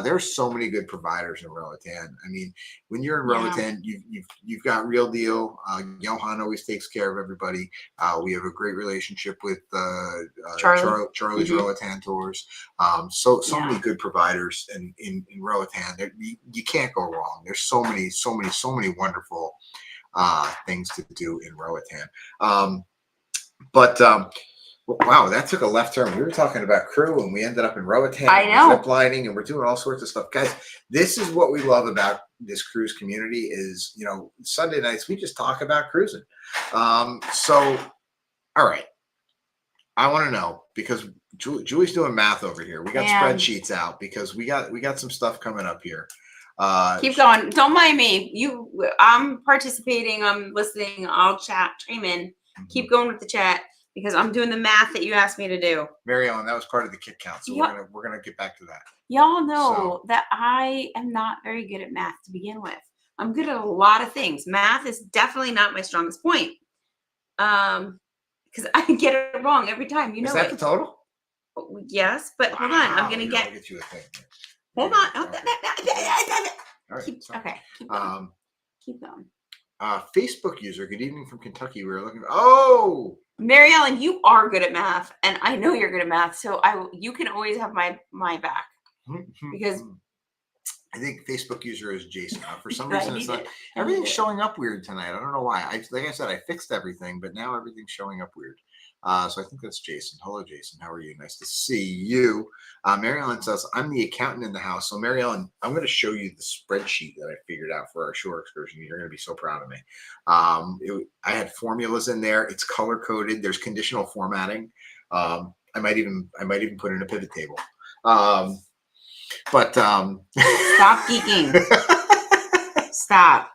Speaker 2: There's so many good providers in Roatan. I mean, when you're in Roatan, you've got Real Deal. Johan always takes care of everybody. We have a great relationship with Charlie's Roatan Tours. So many good providers in Roatan. You can't go wrong. There's so many wonderful things to do in Roatan. Wow, that took a left turn. We were talking about crew and we ended up in Roatan.
Speaker 3: I know.
Speaker 2: Zip lining, and we're doing all sorts of stuff. Guys, this is what we love about this cruise community is, Sunday nights, we just talk about cruising. All right. I want to know, because Julie's doing math over here. We got spreadsheets out because we got some stuff coming up here.
Speaker 3: Keep going. Don't mind me. I'm participating. I'm listening. I'll chime in. Mm-hmm. Keep going with the chat. Because I'm doing the math that you asked me to do.
Speaker 2: Mary Ellen, that was part of the kick count. So we're gonna get back to that.
Speaker 3: Y'all know that I am not very good at math to begin with. I'm good at a lot of things. Math is definitely not my strongest point. Because I get it wrong every time. Is
Speaker 2: that the total?
Speaker 3: Yes, but hold on. I'm gonna get
Speaker 2: you a thing.
Speaker 3: Hold on.
Speaker 2: All right.
Speaker 3: Keep going. Keep going.
Speaker 2: Facebook user, good evening from Kentucky. We were looking.
Speaker 3: Mary Ellen, you are good at math, and I know you're good at math, so you can always have my back. Because
Speaker 2: I think Facebook user is Jason. For some reason, it's not. Everything's showing up weird tonight. I don't know why. Like I said, I fixed everything, but now everything's showing up weird. So I think that's Jason. Hello, Jason. How are you? Nice to see you. Mary Ellen says, I'm the accountant in the house. So Mary Ellen, I'm going to show you the spreadsheet that I figured out for our shore excursion. You're going to be so proud of me. I had formulas in there. It's color coded. There's conditional formatting. I might even put in a pivot table. Stop
Speaker 3: geeking. Stop.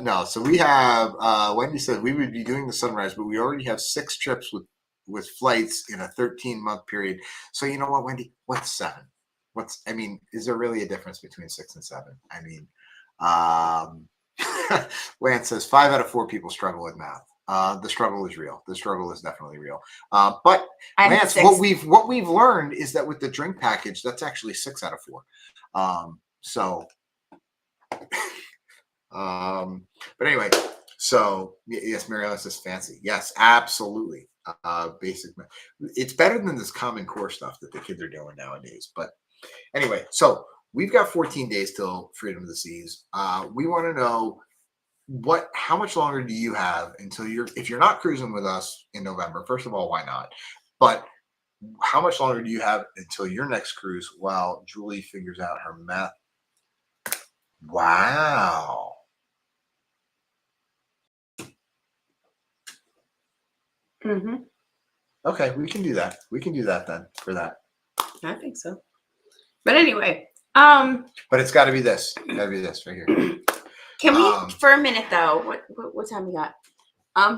Speaker 2: No, so we have Wendy said we would be doing the sunrise, but we already have 6 trips with flights in a 13-month period. So you know what, Wendy? What's 7? Is there really a difference between 6 and 7? Lance says 5 out of 4 people struggle with math. The struggle is real. The struggle is definitely real. But Lance, what we've learned is that with the drink package, that's actually 6 out of 4. But anyway, so yes, Mary Ellen says fancy. Yes, absolutely. Basic. It's better than this Common Core stuff that the kids are doing nowadays. But anyway, so we've got 14 days till Freedom of the Seas. We want to know how much longer do you have until if you're not cruising with us in November? First of all, why not? But how much longer do you have until your next cruise while Julie figures out her math? Wow.
Speaker 3: Mm-hmm.
Speaker 2: Okay, we can do that. We can do that then for that.
Speaker 3: I think so. But anyway,
Speaker 2: but it's got to be this. Got to be this right here.
Speaker 3: Can we, for a minute though? What time we got?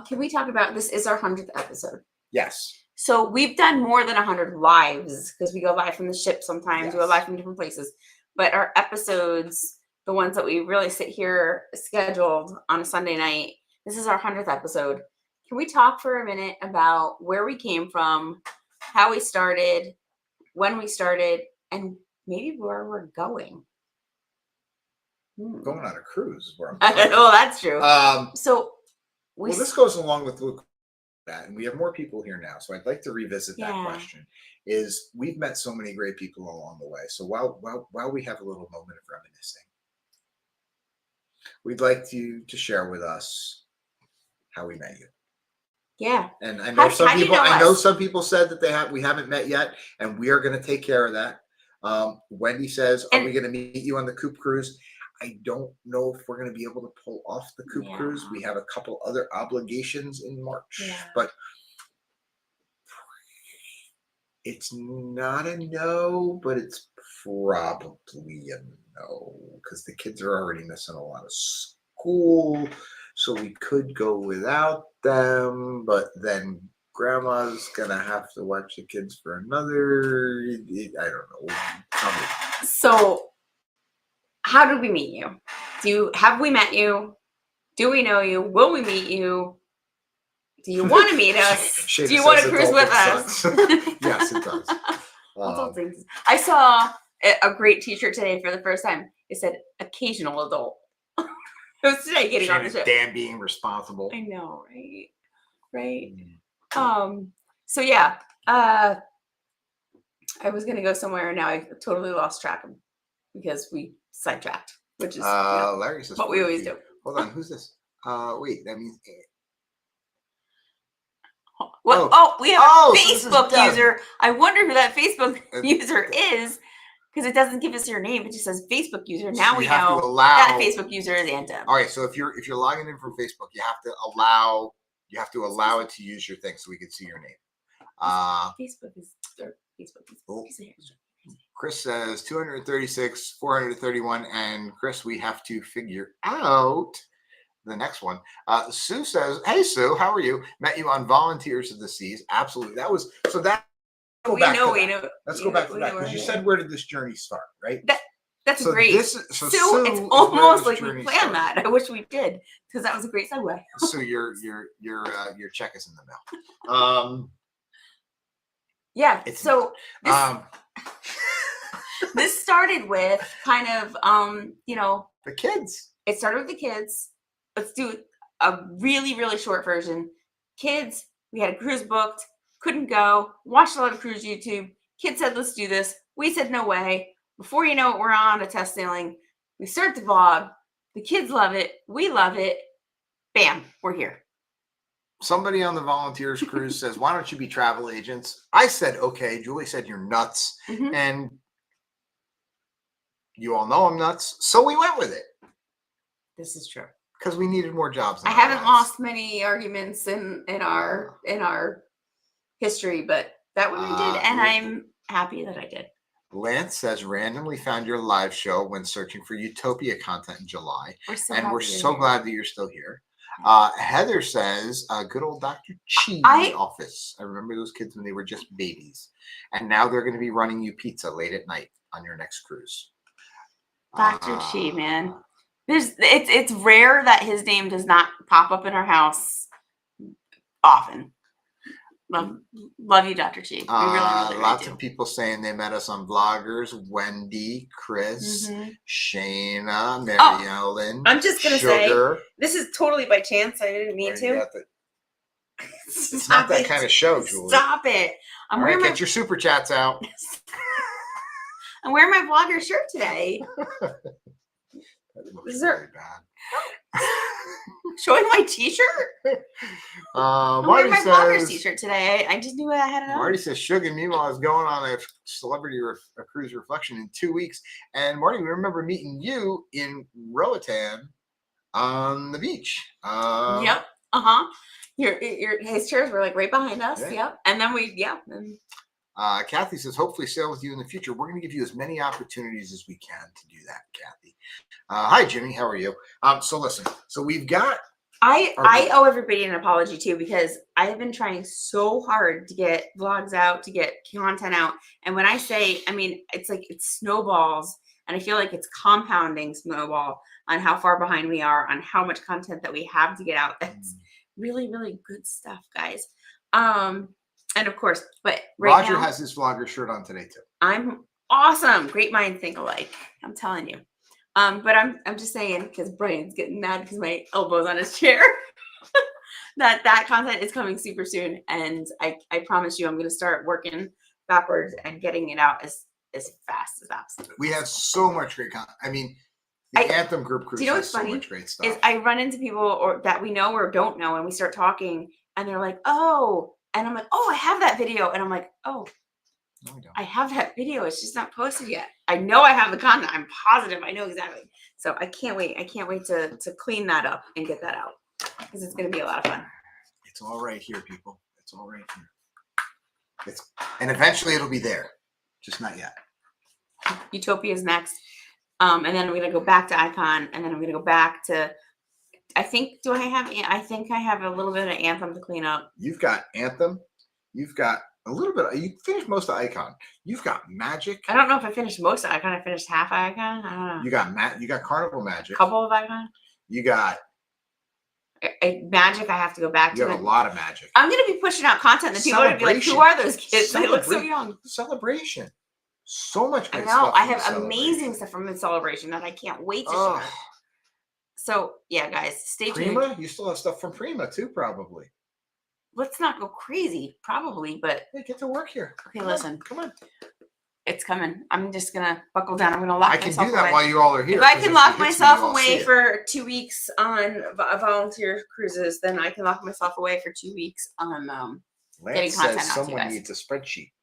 Speaker 3: Can we talk about this? Is our 100th episode?
Speaker 2: Yes.
Speaker 3: So we've done more than 100 lives because we go live from the ship sometimes.
Speaker 2: Yes.
Speaker 3: We go live from different places. But our episodes, the ones that we really sit here scheduled on a Sunday night, this is our 100th episode. Can we talk for a minute about where we came from, how we started, when we started, and maybe where we're going?
Speaker 2: Going on a cruise is where I'm going.
Speaker 3: Oh, that's true.
Speaker 2: This goes along with that, and we have more people here now, so I'd like to revisit that question. Is we've met so many great people along the way. So while we have a little moment of reminiscing, we'd like you to share with us how we met you.
Speaker 3: Yeah.
Speaker 2: And I know some people said that we haven't met yet, and we are going to take care of that. Wendy says, are we going to meet you on the Coop Cruise? I don't know if we're going to be able to pull off the Coop Cruise. We have a couple other obligations in March, but it's not a no, but it's probably a no because the kids are already missing a lot of school. So we could go without them, but then grandma's going to have to watch the kids for another, I don't know.
Speaker 3: So how did we meet you? Have we met you? Do we know you? Will we meet you? Do you want to meet us? Do you want to cruise with us?
Speaker 2: Yes, it does.
Speaker 3: I saw a great t-shirt today for the first time. It said occasional adult. It was today getting on the ship.
Speaker 2: Damn being responsible.
Speaker 3: I know, right? Right. So yeah. I was gonna go somewhere and now I totally lost track of because we sidetracked, which is
Speaker 2: Larry says
Speaker 3: what we always do.
Speaker 2: Hold on, who's this? Wait, that means
Speaker 3: what? Oh, we have a Facebook user. I wonder who that Facebook user is because it doesn't give us your name. It just says Facebook user. Now so we know that Facebook user is Anta.
Speaker 2: All right, so if you're logging in from Facebook, you have to allow it to use your thing so we can see your name.
Speaker 3: Facebook is
Speaker 2: Chris says 236, 431, and Chris, we have to figure out the next one. Sue says, "Hey Sue, how are you? Met you on Volunteers of the Seas. Absolutely, that was so that."
Speaker 3: We know.
Speaker 2: Let's go back to that because you said, "Where did this journey start?" Right.
Speaker 3: That's great. Sue, it's almost like we planned that. I wish we did because that was a great segue.
Speaker 2: So your check is in the mail.
Speaker 3: Yeah. So this started with kind of
Speaker 2: the kids.
Speaker 3: It started with the kids. Let's do a really, really short version. Kids, we had a cruise booked, couldn't go, watched a lot of cruise YouTube. Kids said, let's do this. We said, no way. Before you know it, we're on a test sailing. We start the vlog. The kids love it. We love it. Bam, we're here.
Speaker 2: Somebody on the Volunteers cruise says, why don't you be travel agents? I said, okay. Julie said, you're nuts. Mm-hmm. And you all know I'm nuts. So we went with it.
Speaker 3: This is true.
Speaker 2: Because we needed more jobs.
Speaker 3: I haven't lost many arguments in our history, but that one I did. And I'm happy that I did.
Speaker 2: Lance says, randomly found your live show when searching for Utopia content in July. We're so glad that you're still here. Heather says, good old Dr. Chi office. I remember those kids when they were just babies. And now they're going to be running you pizza late at night on your next cruise.
Speaker 3: Dr. Chi, man. It's rare that his name does not pop up in our house often. Love you, Dr. Chi. Really
Speaker 2: lots of people saying they met us on Vloggers. Wendy, Chris, Shayna, Mary Ellen.
Speaker 3: I'm just going to say, this is totally by chance. I didn't mean to.
Speaker 2: It's not that kind of show, Julie.
Speaker 3: Stop it.
Speaker 2: All right, get your super chats out.
Speaker 3: I'm wearing my vlogger shirt today.
Speaker 2: That looks
Speaker 3: Is there-
Speaker 2: really bad.
Speaker 3: Showing my t-shirt? I'm
Speaker 2: Marty
Speaker 3: wearing my vlogger's
Speaker 2: says,
Speaker 3: t-shirt today. I just knew I had it on.
Speaker 2: Marty says, Sugar, meanwhile, is going on a celebrity a cruise reflection in 2 weeks. And Marty, we remember meeting you in Roatan on the beach.
Speaker 3: Yep. Uh-huh. His chairs were like right behind us.
Speaker 2: Yeah.
Speaker 3: Yep. And then and
Speaker 2: Kathy says, hopefully sail with you in the future. We're going to give you as many opportunities as we can to do that, Kathy. Hi, Jimmy. How are you? So listen, so we've got.
Speaker 3: I owe everybody an apology too, because I have been trying so hard to get vlogs out, to get content out. And when I say, I mean, it's like it snowballs, and I feel like it's compounding snowball on how far behind we are on how much content that we have to get out. That's really, really good stuff, guys. And of course, but
Speaker 2: Roger has his vlogger shirt on today too.
Speaker 3: I'm awesome. Great minds think alike. I'm telling you. But I'm just saying, because Brian's getting mad because my elbow's on his chair, that content is coming super soon. And I promise you, I'm going to start working backwards and getting it out as fast as possible.
Speaker 2: We have so much great content. I mean, the Anthem group cruise has so much great stuff.
Speaker 3: Is I run into people or that we know or don't know, and we start talking, and they're like, "Oh," and I'm like, "Oh, I have that video," and I'm like, "Oh,
Speaker 2: no, we don't.
Speaker 3: I have that video. It's just not posted yet. I know I have the content. I'm positive. I know exactly." So I can't wait. I can't wait to clean that up and get that out, because it's going to be a lot of fun.
Speaker 2: It's all right here, people. It's all right here. And eventually it'll be there, just not yet.
Speaker 3: Utopia is next. And then I'm going to go back to Icon, and then I'm going to go back to, I think I have a little bit of Anthem to clean up.
Speaker 2: You've got Anthem. You've got a little bit. You finished most of Icon. You've got Magic.
Speaker 3: I don't know if I finished most of Icon. I finished half Icon. I don't know.
Speaker 2: You got Carnival Magic.
Speaker 3: Couple of Icon.
Speaker 2: You got
Speaker 3: Magic. I have to go back to.
Speaker 2: You have a lot of Magic.
Speaker 3: I'm going to be pushing out content that people are going to be like, "Who are those kids? They look so young."
Speaker 2: Celebration. So much great
Speaker 3: stuff. I know.
Speaker 2: stuff.
Speaker 3: I have amazing stuff from the Celebration that I can't wait to share. So yeah, guys, stay tuned.
Speaker 2: Prima, you still have stuff from Prima too, probably.
Speaker 3: Let's not go crazy, probably, but
Speaker 2: hey, get to work here.
Speaker 3: Okay, listen.
Speaker 2: Come on.
Speaker 3: It's coming. I'm just gonna buckle down. I'm gonna lock myself away.
Speaker 2: I can do that while you all are here.
Speaker 3: If I can lock myself away for 2 weeks on volunteer cruises, then I can lock myself away for 2 weeks on getting content out to you guys.
Speaker 2: Someone needs a spreadsheet.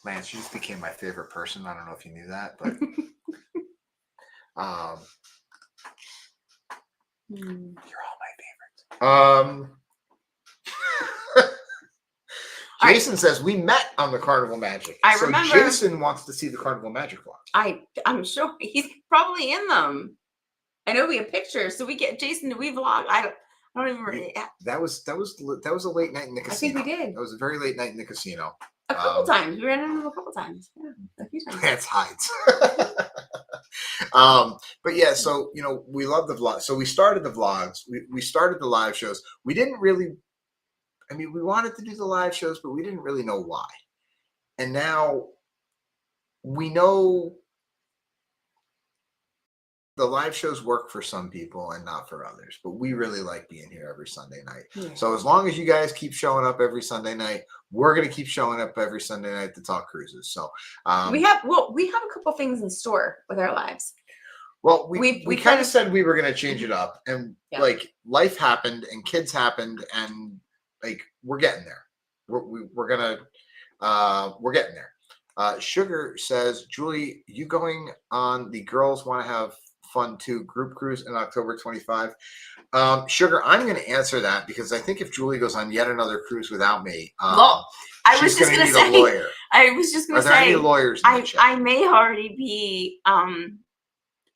Speaker 2: Lance, you just became my favorite person. I don't know if you knew that, but you're all my favorites. Jason says we met on the Carnival Magic.
Speaker 3: I remember.
Speaker 2: Jason wants to see the Carnival Magic vlog.
Speaker 3: I'm sure he's probably in them. I know we have pictures, so we get Jason. Do we vlog? I don't even remember.
Speaker 2: That was a late night in the casino.
Speaker 3: I think we did.
Speaker 2: That was a very late night in the casino.
Speaker 3: A couple times. We ran into him a couple times. Yeah, a few times.
Speaker 2: Lance hides. But yeah, so we love the vlog. So we started the vlogs. We started the live shows. We didn't really. I mean, we wanted to do the live shows, but we didn't really know why. And now we know the live shows work for some people and not for others, but we really like being here every Sunday night. Yeah. So as long as you guys keep showing up every Sunday night, we're going to keep showing up every Sunday night to talk cruises. So
Speaker 3: we have a couple things in store with our lives.
Speaker 2: Well, we kind of said we were going to change it up, and like life happened and kids happened, and like we're getting there. We're getting there. Sugar says, Julie, you going on the Girls Want to Have Fun Too group cruise in October 25? Sugar, I'm going to answer that because I think if Julie goes on yet another cruise without me,
Speaker 3: I was just going to say, a lawyer. I was just going to say,
Speaker 2: are there any lawyers in the chat?
Speaker 3: I may already be,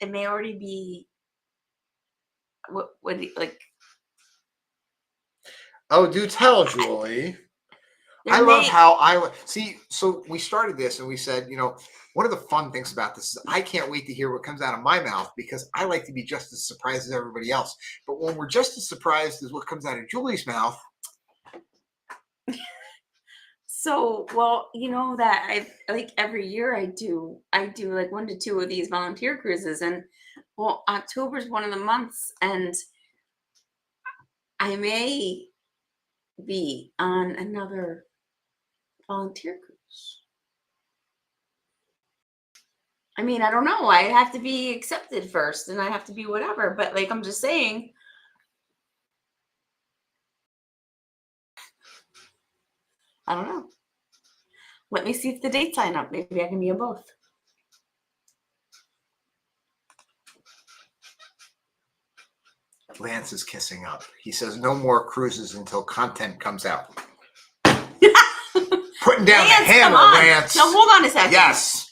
Speaker 3: it may already be, what like.
Speaker 2: Oh, do tell, Julie. Love how see. So we started this and we said, one of the fun things about this is I can't wait to hear what comes out of my mouth because I like to be just as surprised as everybody else. But when we're just as surprised as what comes out of Julie's mouth.
Speaker 3: So, well, that I like every year I do like 1 to 2 of these volunteer cruises, and well, October is one of the months, and I may be on another volunteer cruise? I mean, I don't know. I have to be accepted first and I have to be whatever. But like, I'm just saying. I don't know. Let me see if the dates line up. Maybe I can be in both.
Speaker 2: Lance is kissing up. He says no more cruises until content comes out. Putting down
Speaker 3: Lance,
Speaker 2: the hammer,
Speaker 3: come on.
Speaker 2: Lance.
Speaker 3: No, hold on a second.
Speaker 2: Yes.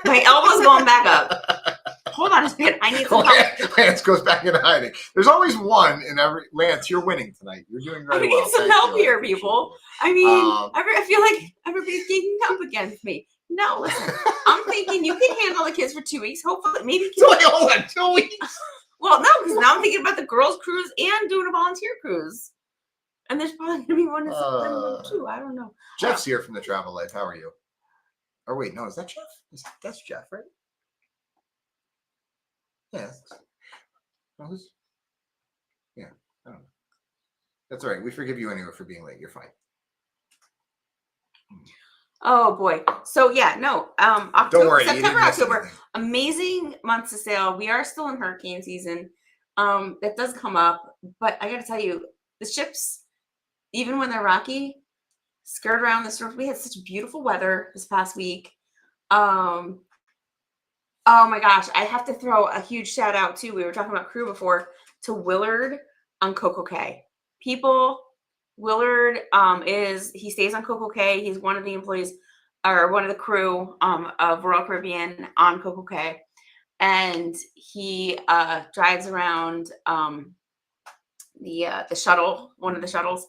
Speaker 3: My elbow's going back up. Hold on a second. I need some help.
Speaker 2: Lance goes back into hiding. There's always one in every. Lance, you're winning tonight. You're doing very well.
Speaker 3: I need some
Speaker 2: Thank
Speaker 3: help
Speaker 2: you.
Speaker 3: here, people. I mean, I feel like everybody's ganging up against me. No, listen. I'm thinking you can handle the kids for 2 weeks. Hopefully, maybe.
Speaker 2: Wait, hold on. 2 weeks.
Speaker 3: Well, no, because now I'm thinking about the girls' cruise and doing a volunteer cruise. And there's probably going to be one in September too. I don't know.
Speaker 2: Jeff's here from the Travel Life. How are you? Or wait, no, is that Jeff? That's Jeff, right? Yeah. Yeah, I don't know. That's all right. We forgive you anyway for being late. You're fine.
Speaker 3: Oh boy. So yeah, no. October,
Speaker 2: Don't worry.
Speaker 3: September, October. Amazing months to sail. We are still in hurricane season. That does come up, but I gotta tell you, the ships, even when they're rocky, skirt around the storm. We had such beautiful weather this past week. Oh my gosh, I have to throw a huge shout out too. We were talking about crew before, to Willard on Coco Cay. People, Willard he stays on Coco Cay. He's one of the employees or one of the crew of Royal Caribbean on Coco Cay. And he drives around the shuttle, one of the shuttles.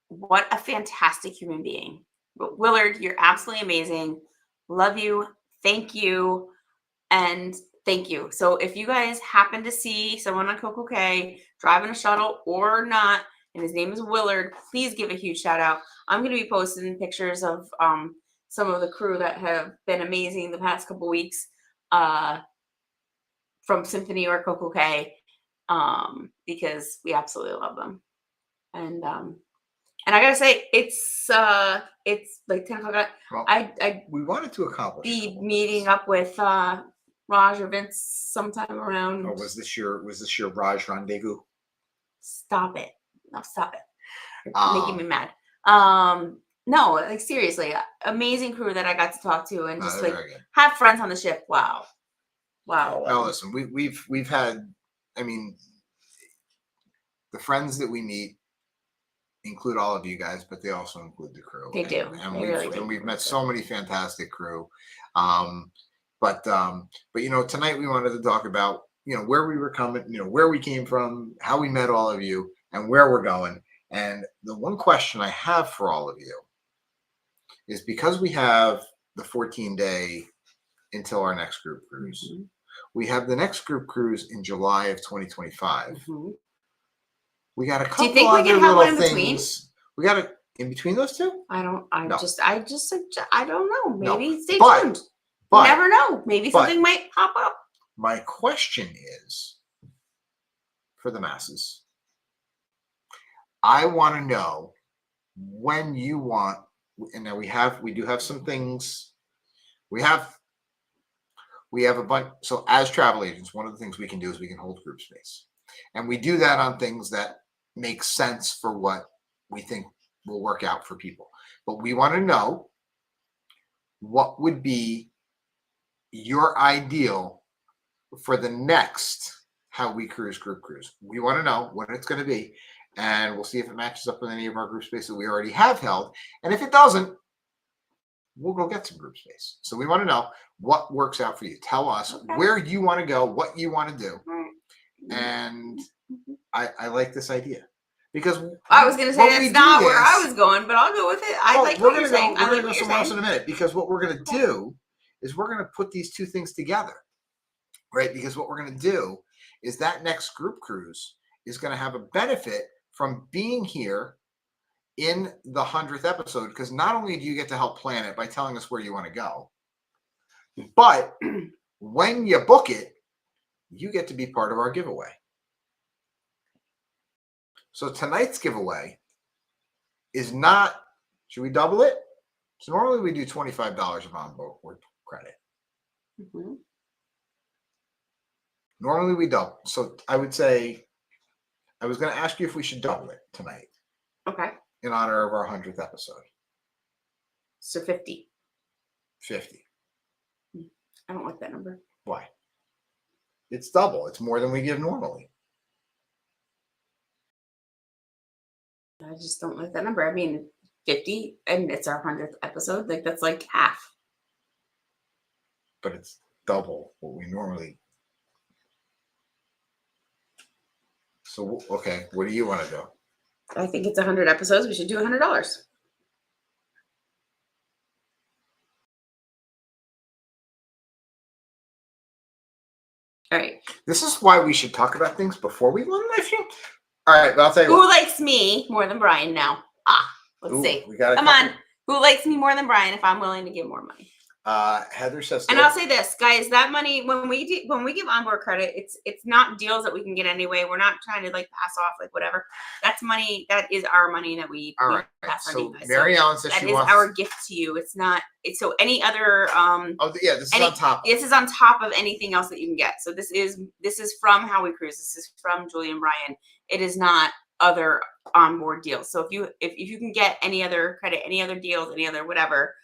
Speaker 3: What a fantastic human being. But Willard, you're absolutely amazing. Love you. Thank you. And thank you. So if you guys happen to see someone on Coco Cay driving a shuttle or not, and his name is Willard, please give a huge shout out. I'm going to be posting pictures of some of the crew that have been amazing the past couple weeks from Symphony or Coco Cay because we absolutely love them. And I gotta say, it's like 10 o'clock.
Speaker 2: Well, we wanted to accomplish
Speaker 3: be meeting up with Raj or Vince sometime around.
Speaker 2: Oh, was this your Raj rendezvous?
Speaker 3: Stop it! No, stop it! Making me mad. No, like seriously, amazing crew that I got to talk to and just like have friends on the ship. Wow.
Speaker 2: Now listen, we've had. I mean, the friends that we meet include all of you guys, but they also include the crew.
Speaker 3: They do.
Speaker 2: And we've met so many fantastic crew. But you know, tonight we wanted to talk about, you know, where we were coming, you know, where we came from, how we met all of you, and where we're going. And the one question I have for all of you is, because we have the 14-day until our next group cruise. Mm-hmm. We have the next group cruise in July of 2025. Mm-hmm. We got a couple.
Speaker 3: Do you think we can have one in between?
Speaker 2: We got in between those two.
Speaker 3: I don't know. Maybe stay tuned.
Speaker 2: But
Speaker 3: you never know. Maybe something might pop up.
Speaker 2: My question is, for the masses, I want to know when you want. And now we do have some things. We have a bunch. So as travel agents, one of the things we can do is we can hold group space, and we do that on things that make sense for what we think will work out for people. But we want to know what would be your ideal for the next How We Cruise group cruise. We want to know when it's going to be, and we'll see if it matches up with any of our group space that we already have held. And if it doesn't, we'll go get some group space. So we want to know what works out for you. Tell us where you want to go, what you want to do. And I like this idea, because
Speaker 3: I was going to say that's not where I was going, but I'll go with it. I like what you're saying.
Speaker 2: We're going to go somewhere else in a minute, because what we're going to do is we're going to put these two things together, right? Because what we're going to do is that next group cruise is going to have a benefit from being here in the 100th episode, because not only do you get to help plan it by telling us where you want to go, but when you book it, you get to be part of our giveaway. So tonight's giveaway is not Should we double it? So normally we do $25 of onboard credit.
Speaker 3: Mhm.
Speaker 2: Normally we double. So I would say, I was going to ask you if we should double it tonight
Speaker 3: Okay.
Speaker 2: in honor of our 100th episode.
Speaker 3: So 50.
Speaker 2: 50.
Speaker 3: I don't like that number.
Speaker 2: Why? It's double. It's more than we give normally.
Speaker 3: I just don't like that number. I mean, 50 and it's our 100th episode. Like that's like half.
Speaker 2: But it's double what we normally. So, okay, what do you want to do?
Speaker 3: I think it's 100 episodes. We should do $100. All right.
Speaker 2: This is why we should talk about things before we go on live stream. All right, but I'll tell you
Speaker 3: Who
Speaker 2: what.
Speaker 3: likes me more than Brian now? Let's
Speaker 2: Ooh,
Speaker 3: see.
Speaker 2: We got
Speaker 3: Come on. Who likes me more than Brian if I'm willing to give more money?
Speaker 2: Heather says.
Speaker 3: And I'll say this, guys, that money when we give onboard credit, it's not deals that we can get anyway. We're not trying to like pass off like whatever. That's money. That is our money that we pass on to you guys.
Speaker 2: Mary Ellen says
Speaker 3: that
Speaker 2: she
Speaker 3: is
Speaker 2: wants
Speaker 3: our gift to you. It's not. It's so any other.
Speaker 2: Oh yeah, this is on top.
Speaker 3: This is on top of anything else that you can get. So this is from How We Cruise. This is from Julie and Brian. It is not other onboard deals. So if you can get any other credit, any other deals, any other whatever,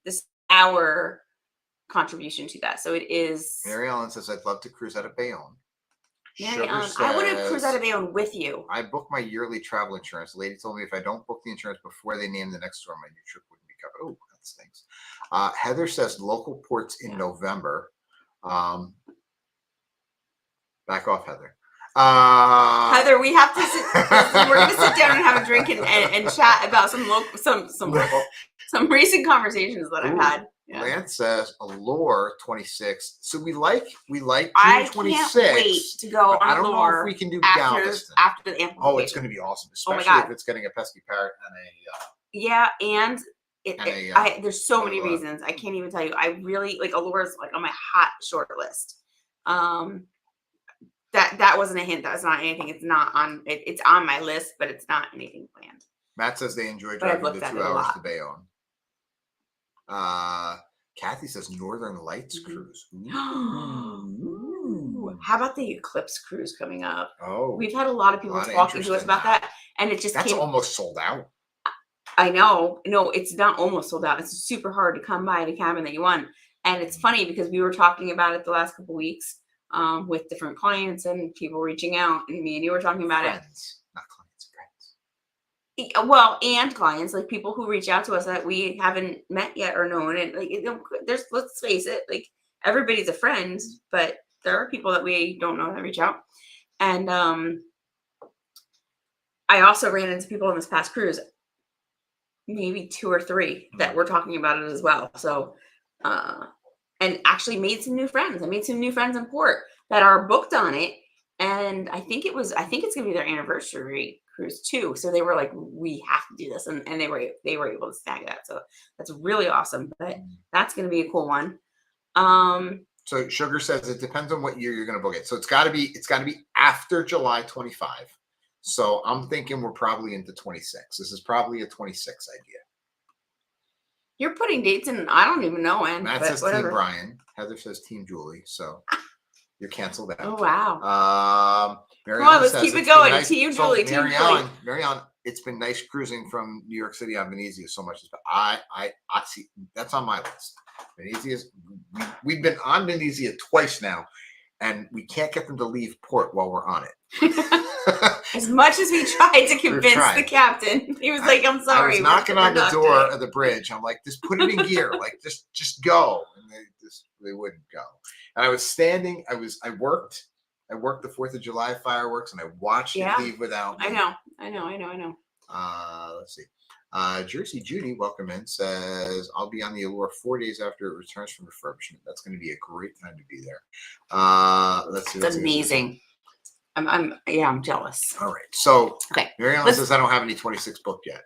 Speaker 3: this is our contribution to that. So it is.
Speaker 2: Mary Ellen says, "I'd love to cruise out of Bayonne."
Speaker 3: Mary Ellen, I would have cruised out of Bayonne with you.
Speaker 2: I booked my yearly travel insurance. The lady told me if I don't book the insurance before they name the next tour, my new trip wouldn't be covered. Oh, that stinks. Heather says local ports in November. Back off, Heather.
Speaker 3: Heather, we have to we're going to sit down and have a drink and chat about some recent conversations that I've had. Yeah.
Speaker 2: Lance says Allure 26. So we like June 26.
Speaker 3: I can't wait to go on
Speaker 2: I don't know
Speaker 3: Allure
Speaker 2: if we can do
Speaker 3: after the amplification.
Speaker 2: Oh, it's going to be awesome, especially if it's getting a pesky parrot and a.
Speaker 3: There's so many reasons. I can't even tell you. I really like Allure is like on my hot short list. That wasn't a hint. That was not anything. It's not on. It's on my list, but it's not anything planned.
Speaker 2: Matt says they enjoy driving the 2 hours to Bayonne. Kathy says Northern Lights cruise.
Speaker 3: Ooh. How about the Eclipse cruise coming up?
Speaker 2: Oh,
Speaker 3: we've had a lot of people talking to us about that, and that's
Speaker 2: almost sold out.
Speaker 3: I know. No, it's not almost sold out. It's super hard to come by the cabin that you want, and it's funny because we were talking about it the last couple of weeks. With different clients and people reaching out, and me and you were talking about
Speaker 2: friends, not clients,
Speaker 3: friends. Well, and clients, like people who reach out to us that we haven't met yet or known, and like there's, let's face it, like everybody's a friend, but there are people that we don't know that reach out. And I also ran into people on this past cruise, maybe 2 or 3 that were talking about it as well. So. And actually made some new friends. I made some new friends in port that are booked on it. And I think it's gonna be their anniversary cruise too. So they were like, we have to do this. And they were able to snag that. So that's really awesome. But that's gonna be a cool one.
Speaker 2: So Sugar says it depends on what year you're gonna book it. So it's gotta be after July 25. So I'm thinking we're probably into 26. This is probably a 26 idea.
Speaker 3: You're putting dates in. I don't even know when.
Speaker 2: Matt says whatever. Team Brian. Heather says Team Julie. So you're canceled out.
Speaker 3: Oh wow.
Speaker 2: Come
Speaker 3: on, let's keep it going. Nice. Team Julie.
Speaker 2: So Mary Ellen, it's been nice cruising from New York City on Venezia so much. I see that's on my list. Venezia's we've been on Venezia twice now, and we can't get them to leave port while we're on it.
Speaker 3: As much as we tried to convince the captain, he was like, "I'm sorry."
Speaker 2: I was knocking on the door of the bridge. I'm like, "Just put it in gear, like just go." And they wouldn't go. And I was standing. I worked the 4th of July fireworks, and I watched it leave without me.
Speaker 3: I know.
Speaker 2: Let's see. Jersey Judy, welcome in, says, I'll be on the Allure 4 days after it returns from refurbishment. That's going to be a great time to be there. Let's see.
Speaker 3: It's amazing. I'm jealous.
Speaker 2: All right. So Mary Ellen says I don't have any 26 booked yet.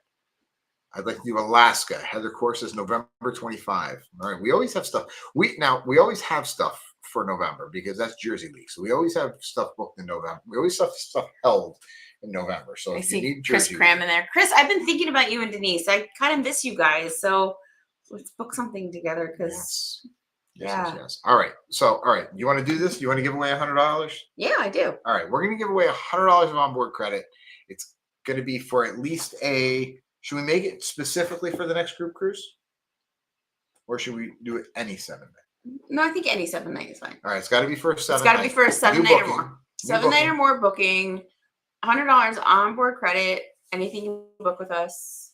Speaker 2: I'd like to do Alaska. Heather Core says November 25. All right. We always have stuff. We always have stuff for November because that's Jersey League. So we always have stuff booked in November. We always have stuff held in November. So
Speaker 3: I
Speaker 2: if you
Speaker 3: see
Speaker 2: need
Speaker 3: Chris
Speaker 2: Jersey
Speaker 3: Cram
Speaker 2: League,
Speaker 3: in there. Chris, I've been thinking about you and Denise. I kind of miss you guys. So let's book something together because
Speaker 2: yes. All right. So, all right. You want to do this? You want to give away $100?
Speaker 3: Yeah, I do.
Speaker 2: All right. We're going to give away $100 of onboard credit. It's going to be for at least should we make it specifically for the next group cruise? Or should we do it any 7-night?
Speaker 3: No, I think any 7-night is fine.
Speaker 2: All right. It's got to be for a 7-night.
Speaker 3: It's got to be for a 7-night or more.
Speaker 2: New
Speaker 3: 7-night
Speaker 2: booking.
Speaker 3: or more booking. $100 onboard credit. Anything you book with us.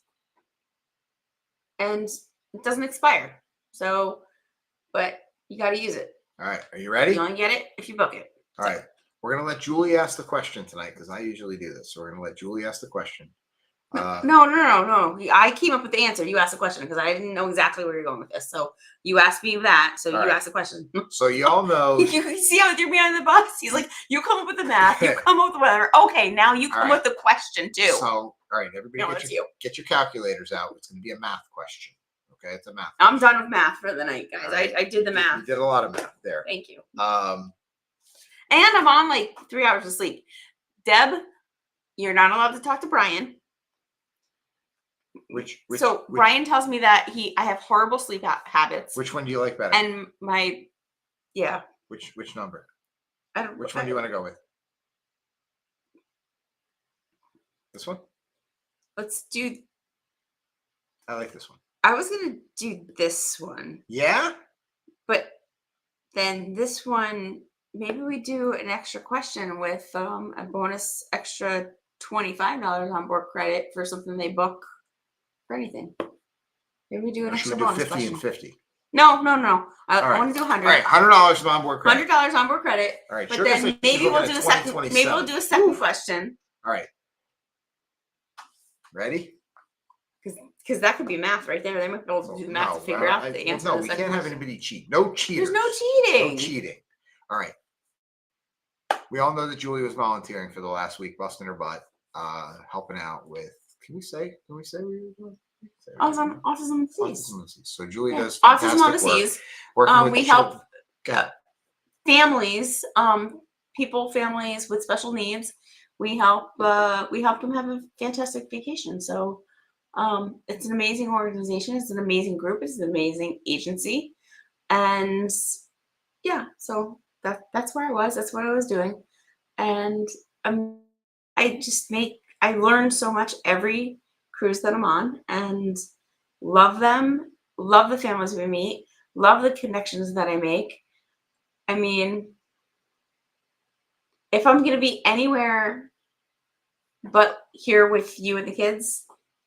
Speaker 3: And it doesn't expire. So, but you got to use it.
Speaker 2: All right. Are you ready?
Speaker 3: You only get it if you book it.
Speaker 2: All right. We're going to let Julie ask the question tonight because I usually do this. So we're going to let Julie ask the question.
Speaker 3: No. I came up with the answer. You asked the question because I didn't know exactly where you're going with this. So you asked me that. So you asked the question.
Speaker 2: So y'all know.
Speaker 3: You see how they're behind the bus? He's like, you come up with the math. You come up with whatever. Okay, now you come with the question too.
Speaker 2: So, all right, everybody get your calculators out. It's going to be a math question. Okay, it's a math.
Speaker 3: I'm done with math for the night, guys. Right. I did the math.
Speaker 2: You did a lot of math there.
Speaker 3: Thank you.
Speaker 2: And
Speaker 3: I'm on like 3 hours of sleep. Deb, you're not allowed to talk to Brian. Brian tells me that I have horrible sleep habits.
Speaker 2: Which one do you like better?
Speaker 3: And
Speaker 2: Which number?
Speaker 3: Which
Speaker 2: one do you want to go with? This one?
Speaker 3: Let's do.
Speaker 2: I like this one.
Speaker 3: I was gonna do this one.
Speaker 2: Yeah?
Speaker 3: But then this one, maybe we do an extra question with a bonus extra $25 on board credit for something they book for anything. Maybe we do an extra bonus
Speaker 2: 50
Speaker 3: question.
Speaker 2: and 50.
Speaker 3: No. I want to do 100.
Speaker 2: All right, $100 of onboard credit.
Speaker 3: $100 onboard credit.
Speaker 2: All right,
Speaker 3: but then maybe we'll do a second. Maybe we'll do a second question.
Speaker 2: All right. Ready?
Speaker 3: Because that could be math right there. They might be able to do the math to figure out the answer.
Speaker 2: No, we can't have anybody cheat. No cheating.
Speaker 3: There's no cheating.
Speaker 2: No cheating. All right. We all know that Julie was volunteering for the last week, busting her butt, helping out with. Can we say where you were doing?
Speaker 3: Autism on the Seas.
Speaker 2: So Julie does
Speaker 3: Autism on the Seas. We help families, families with special needs. We help them have a fantastic vacation. So it's an amazing organization. It's an amazing group. It's an amazing agency. And so that's where I was. That's what I was doing. And I learned so much every cruise that I'm on and love them, love the families we meet, love the connections that I make. I mean, if I'm going to be anywhere but here with you and the kids,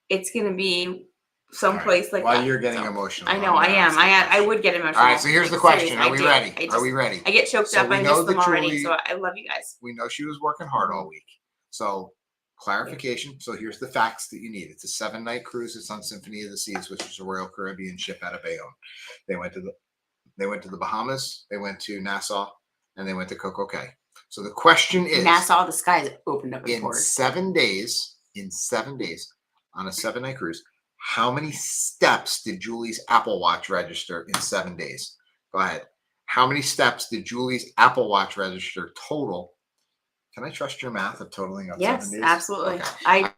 Speaker 3: it's going to be someplace like that.
Speaker 2: While you're getting emotional.
Speaker 3: I know, I am. I would get emotional.
Speaker 2: All right, so here's the question. Are we ready? Are we ready?
Speaker 3: I get choked up. I miss them already, so I love you guys.
Speaker 2: We know she was working hard all week. So clarification. So here's the facts that you need. It's a 7-night cruise. It's on Symphony of the Seas, which is a Royal Caribbean ship out of Bayonne. They went to the Bahamas, they went to Nassau, and they went to Coco Cay. So the question is
Speaker 3: Nassau, the skies opened up
Speaker 2: in 7 days, on a 7-night cruise, how many steps did Julie's Apple Watch register in 7 days? Go ahead. How many steps did Julie's Apple Watch register total? Can I trust your math of totaling up 7 days?
Speaker 3: Yes, absolutely.
Speaker 2: Okay.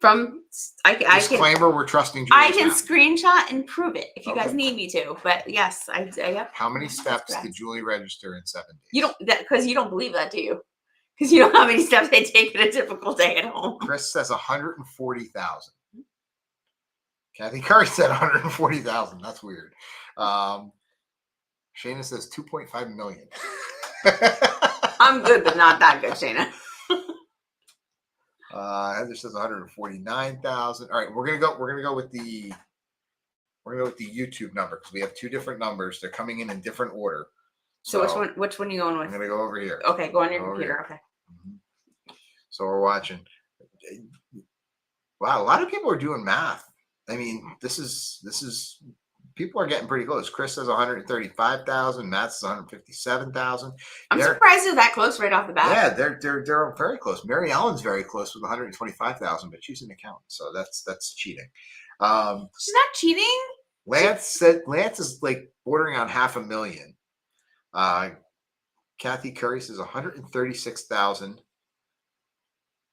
Speaker 2: Disclaimer, we're trusting Julie.
Speaker 3: I can screenshot and prove it if you guys need me to. But yes, yep.
Speaker 2: How many steps did Julie register in 7 days?
Speaker 3: You don't, because you don't believe that, do you? Because you know how many steps they take in a typical day at home.
Speaker 2: Chris says 140,000. Kathy Curry said 140,000. That's weird. Shayna says 2.5 million.
Speaker 3: I'm good, but not that good, Shayna.
Speaker 2: Heather says 149,000. All right, we're gonna go with the YouTube number because we have two different numbers. They're coming in different order.
Speaker 3: So which one are you going with?
Speaker 2: I'm gonna go over here.
Speaker 3: Okay, go on your computer. Okay.
Speaker 2: Mm-hmm. So we're watching. Wow, a lot of people are doing math. I mean, this is people are getting pretty close. Chris says 135,000. Matt says 157,000.
Speaker 3: I'm surprised they're that close right off the bat.
Speaker 2: Yeah, they're very close. Mary Ellen's very close with 125,000, but she's an accountant, so that's cheating.
Speaker 3: She's not cheating.
Speaker 2: Lance is like bordering on 500,000. Kathy Curry says 136,000.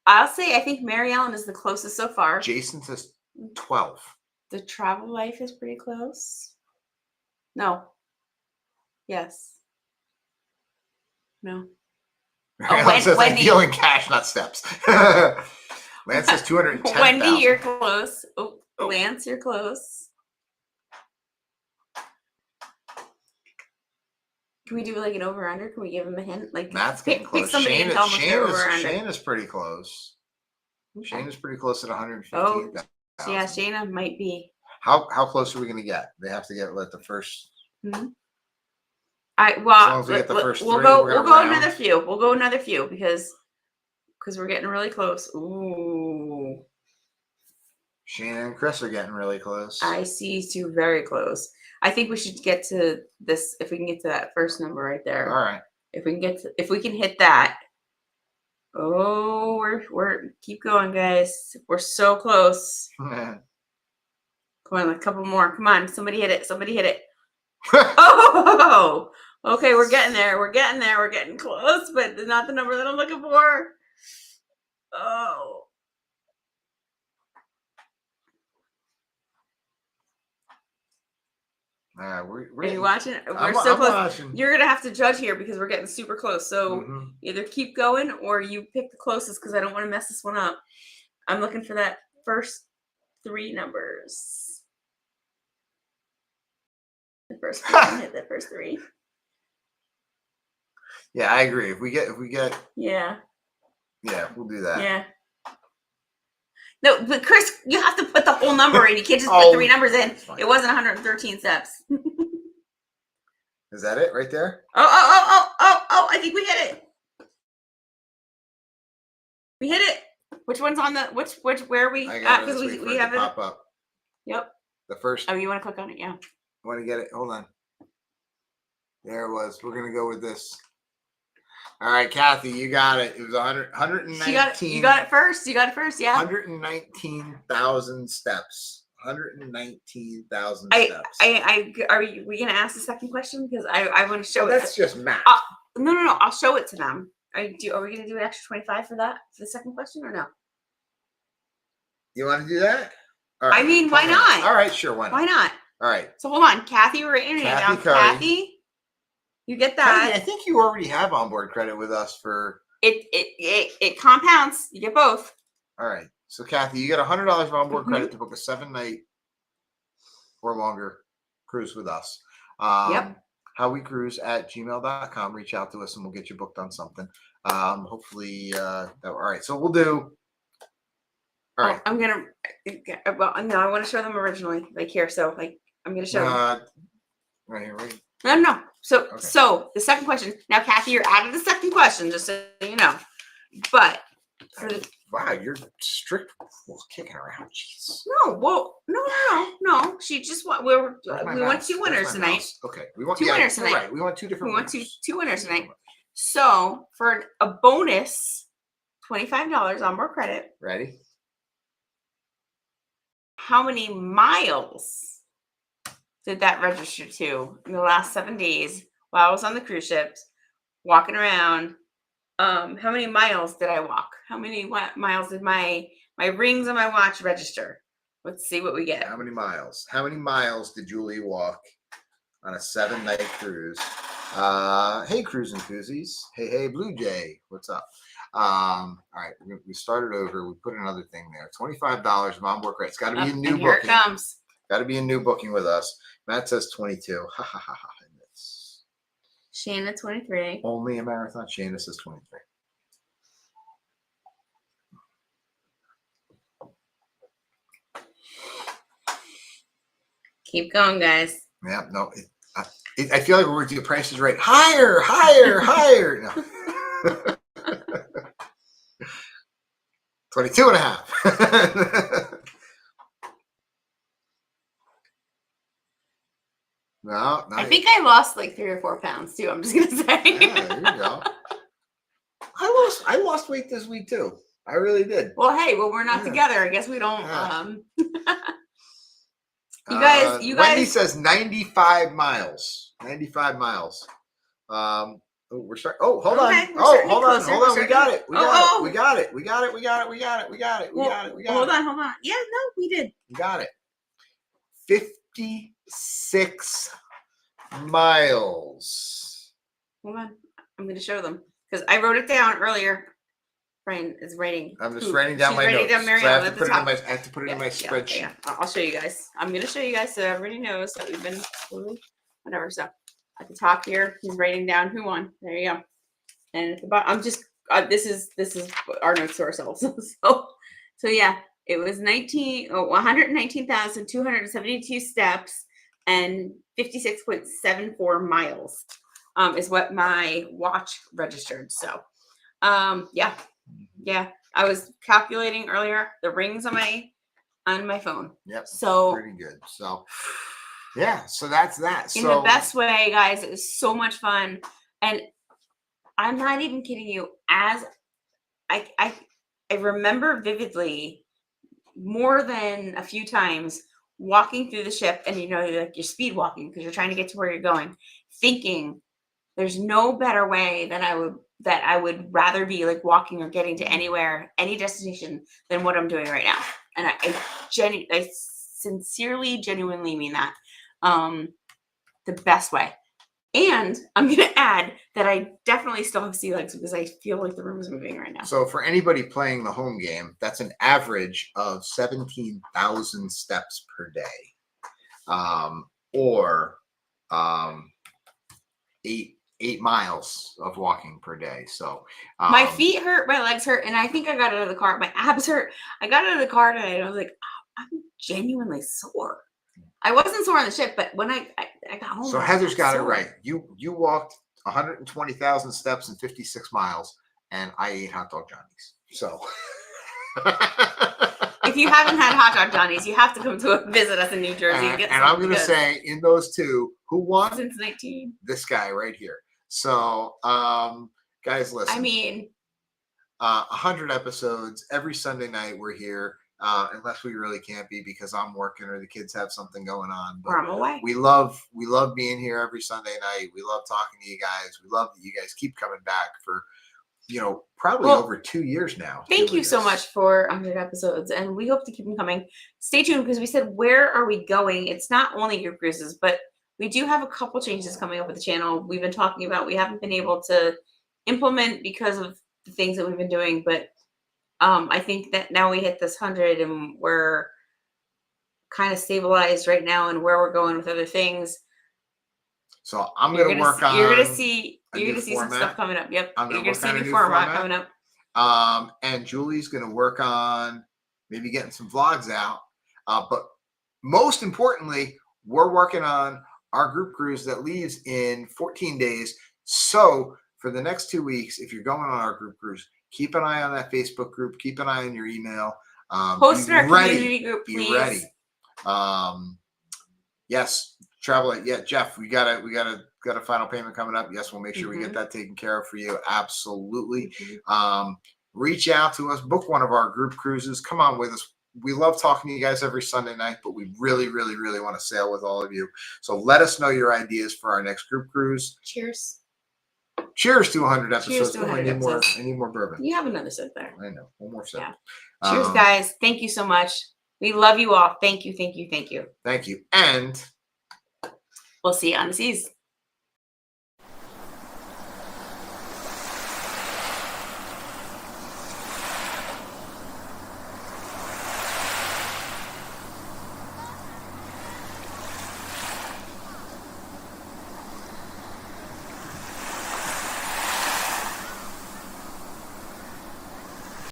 Speaker 3: I'll say I think Mary Ellen is the closest so far.
Speaker 2: Jason says 12.
Speaker 3: The Travel Life is pretty close. No. Yes. No.
Speaker 2: Lance says, I
Speaker 3: Wendy.
Speaker 2: deal in cash, not steps. Lance says 210,000.
Speaker 3: Wendy, you're close. Oh, Lance, you're close. Can we do like an over under? Can we give him a hint? Like
Speaker 2: Matt's getting close.
Speaker 3: Pick somebody and tell them if they're over or under.
Speaker 2: Shane is pretty close.
Speaker 3: Okay.
Speaker 2: Shane is pretty close at 115,000.
Speaker 3: Oh, yeah, Shayna might be.
Speaker 2: How close are we going to get? They have to get the first.
Speaker 3: Mm-hmm.
Speaker 2: As long as we get the first
Speaker 3: we'll
Speaker 2: three,
Speaker 3: go.
Speaker 2: we're
Speaker 3: We'll go
Speaker 2: round.
Speaker 3: another few. We'll go another few because we're getting really close. Ooh.
Speaker 2: Shane and Chris are getting really close.
Speaker 3: I see two very close. I think we should get to this if we can get to that first number right there.
Speaker 2: All right.
Speaker 3: If we can hit that. Oh, we're keep going, guys. We're so close. Come on, a couple more. Come on, somebody hit it. Somebody hit it. Oh, okay, we're getting there. We're getting there. We're getting close, but not the number that I'm looking for. Oh.
Speaker 2: We're
Speaker 3: Are you watching? We're
Speaker 2: I'm
Speaker 3: so close.
Speaker 2: watching.
Speaker 3: You're gonna have to judge here because we're getting super close. So either keep going or you pick the closest because I don't want to mess this one up. I'm looking for that first three numbers. The first three. Hit the first three.
Speaker 2: Yeah, I agree. If we get,
Speaker 3: Yeah,
Speaker 2: we'll do that.
Speaker 3: yeah. No, but Chris, you have to put the whole number in. You can't just put three numbers in. It wasn't 113 steps.
Speaker 2: Is that it right there?
Speaker 3: Oh, I think we hit it. We hit it. Which one's on the, where are we at? Because we have it.
Speaker 2: Pop up.
Speaker 3: Yep.
Speaker 2: The first.
Speaker 3: Oh, you want to click on it? Yeah.
Speaker 2: Want to get it? Hold on. There it was. We're going to go with this. All right, Kathy, you got it. It was 119.
Speaker 3: You got it first. You got it first. Yeah.
Speaker 2: 119,000 steps. 119,000 steps.
Speaker 3: Are we gonna ask the second question because I want to show it.
Speaker 2: That's just math.
Speaker 3: No. I'll show it to them. Are we gonna do an extra 25 for that for the second question or no?
Speaker 2: You want to do that? All right.
Speaker 3: I mean, why not?
Speaker 2: All right, sure. Why not?
Speaker 3: Why not?
Speaker 2: All right.
Speaker 3: So hold on, Kathy. We're writing it down. Kathy, you get that?
Speaker 2: Kathy, I think you already have onboard credit with us for.
Speaker 3: It compounds. You get both.
Speaker 2: All right. So Kathy, you get $100 of onboard credit to book a 7-night or longer cruise with us.
Speaker 3: Yep.
Speaker 2: howwecruise@gmail.com. Reach out to us and we'll get you booked on something. Hopefully, all right. So we'll do. All right.
Speaker 3: I'm gonna. Well, no, I want to show them originally, like here. So, like, I'm gonna show them.
Speaker 2: Right here, right.
Speaker 3: No. So the second question. Now, Kathy, you're out of the second question, just so you know. But for the
Speaker 2: wow, you're strict. Kicking around. Jeez.
Speaker 3: No. She just want we want two winners tonight.
Speaker 2: Okay, we want
Speaker 3: two winners tonight.
Speaker 2: Right. We want two different.
Speaker 3: We want two winners tonight. So for a bonus, $25 onboard credit.
Speaker 2: Ready?
Speaker 3: How many miles did that register to in the last 7 days while I was on the cruise ships, walking around? How many miles did I walk? How many miles did my rings on my watch register? Let's see what we get.
Speaker 2: How many miles? How many miles did Julie walk on a 7-night cruise? Hey, cruise enthusiasts. Hey, Blue Jay. What's up? All right, we started over. We put another thing there. $25 of onboard credit. It's got to be a new booking.
Speaker 3: Here it comes.
Speaker 2: Got to be a new booking with us. Matt says 22. Ha ha ha ha.
Speaker 3: Shayna 23.
Speaker 2: Only a marathon. Shayna says 23.
Speaker 3: Keep going, guys.
Speaker 2: Yeah, no. I feel like we're doing prices right. Higher. No. 22 and a half. No,
Speaker 3: I think I lost like 3 or 4 pounds too. I'm just gonna say.
Speaker 2: Yeah, there you go. I lost weight this week too. I really did.
Speaker 3: Well, hey, we're not together. I guess we don't. You guys.
Speaker 2: Wendy says 95 miles. 95 miles. We're starting. Oh, hold on.
Speaker 3: Okay, we're
Speaker 2: Oh,
Speaker 3: starting
Speaker 2: hold on.
Speaker 3: closer,
Speaker 2: Hold
Speaker 3: we're
Speaker 2: on. We
Speaker 3: starting-
Speaker 2: got it. We got
Speaker 3: Oh,
Speaker 2: it. We got it. We got it. We got it. We got it. We got it. We got it. We got it. We got
Speaker 3: Hold
Speaker 2: it.
Speaker 3: on, hold on. Yeah, no, we did.
Speaker 2: We got it. 56 miles.
Speaker 3: Hold on. I'm going to show them because I wrote it down earlier. Brian is writing.
Speaker 2: I'm just writing down my notes.
Speaker 3: Down
Speaker 2: So
Speaker 3: Marianne
Speaker 2: I have to
Speaker 3: at the
Speaker 2: put it in
Speaker 3: top.
Speaker 2: my. I have to put it in my spreadsheet.
Speaker 3: Yeah. I'll show you guys. I'm going to show you guys so everybody knows that we've been whatever. So at the top here, he's writing down who won. There you go. And at the bottom, I'm just this is our notes to ourselves. so yeah, it was 119,272 steps and 56.74 miles. Is what my watch registered. So yeah. I was calculating earlier the rings on my phone.
Speaker 2: Yep.
Speaker 3: So
Speaker 2: pretty good. So yeah, so that's that.
Speaker 3: In the best way, guys. It was so much fun. And I'm not even kidding you. As I remember vividly more than a few times walking through the ship, and like you're speed walking because you're trying to get to where you're going, thinking there's no better way that I would rather be like walking or getting to anywhere, any destination than what I'm doing right now. And I sincerely, genuinely mean that. The best way. And I'm going to add that I definitely still have sea legs because I feel like the room is moving right now.
Speaker 2: So for anybody playing the home game, that's an average of 17,000 steps per day, or 8 miles of walking per day. So
Speaker 3: my feet hurt, my legs hurt, and I think I got out of the car. My abs hurt. I got out of the car today, and I was like, oh, I'm genuinely sore. I wasn't sore on the ship, but when I got home.
Speaker 2: So Heather's got it right. You walked 120,000 steps and 56 miles, and I ate hot dog Johnnies. So
Speaker 3: if you haven't had hot dog Johnnies, you have to come to visit us in New Jersey.
Speaker 2: And I'm going to say, in those two, who won?
Speaker 3: Since 19.
Speaker 2: This guy right here. So, guys, listen.
Speaker 3: I mean,
Speaker 2: 100 episodes every Sunday night. We're here. Unless we really can't be because I'm working or the kids have something going on. But
Speaker 3: or I'm away.
Speaker 2: We love being here every Sunday night. We love talking to you guys. We love that you guys keep coming back for, probably over 2 years now.
Speaker 3: Thank you so much for 100 episodes, and we hope to keep them coming. Stay tuned because we said, where are we going? It's not only group cruises, but we do have a couple changes coming up with the channel. We've been talking about, we haven't been able to implement because of the things that we've been doing, but I think that now we hit this 100 and we're kind of stabilized right now and where we're going with other things.
Speaker 2: So I'm going to work on.
Speaker 3: You're going to see some stuff coming up. Yep. You're going to see a new format coming up.
Speaker 2: And Julie's going to work on maybe getting some vlogs out. But most importantly, we're working on our group cruise that leaves in 14 days. So for the next 2 weeks, if you're going on our group cruise, keep an eye on that Facebook group. Keep an eye on your email.
Speaker 3: Post in our community group, please.
Speaker 2: Be ready. Yes, travel. Yeah, Jeff, we got a final payment coming up. Yes, we'll make sure we get that taken care of for you. Absolutely. Reach out to us. Book one of our group cruises. Come on with us. We love talking to you guys every Sunday night, but we really, really, really want to sail with all of you. So let us know your ideas for our next group cruise.
Speaker 3: Cheers.
Speaker 2: Cheers to 100 episodes.
Speaker 3: Cheers to 100 episodes.
Speaker 2: I need more bourbon.
Speaker 3: You have another sip there.
Speaker 2: I know. One more sip.
Speaker 3: Yeah. Cheers, guys. Thank you so much. We love you all. Thank you, thank you, thank you.
Speaker 2: Thank you. And
Speaker 3: we'll see you on the seas.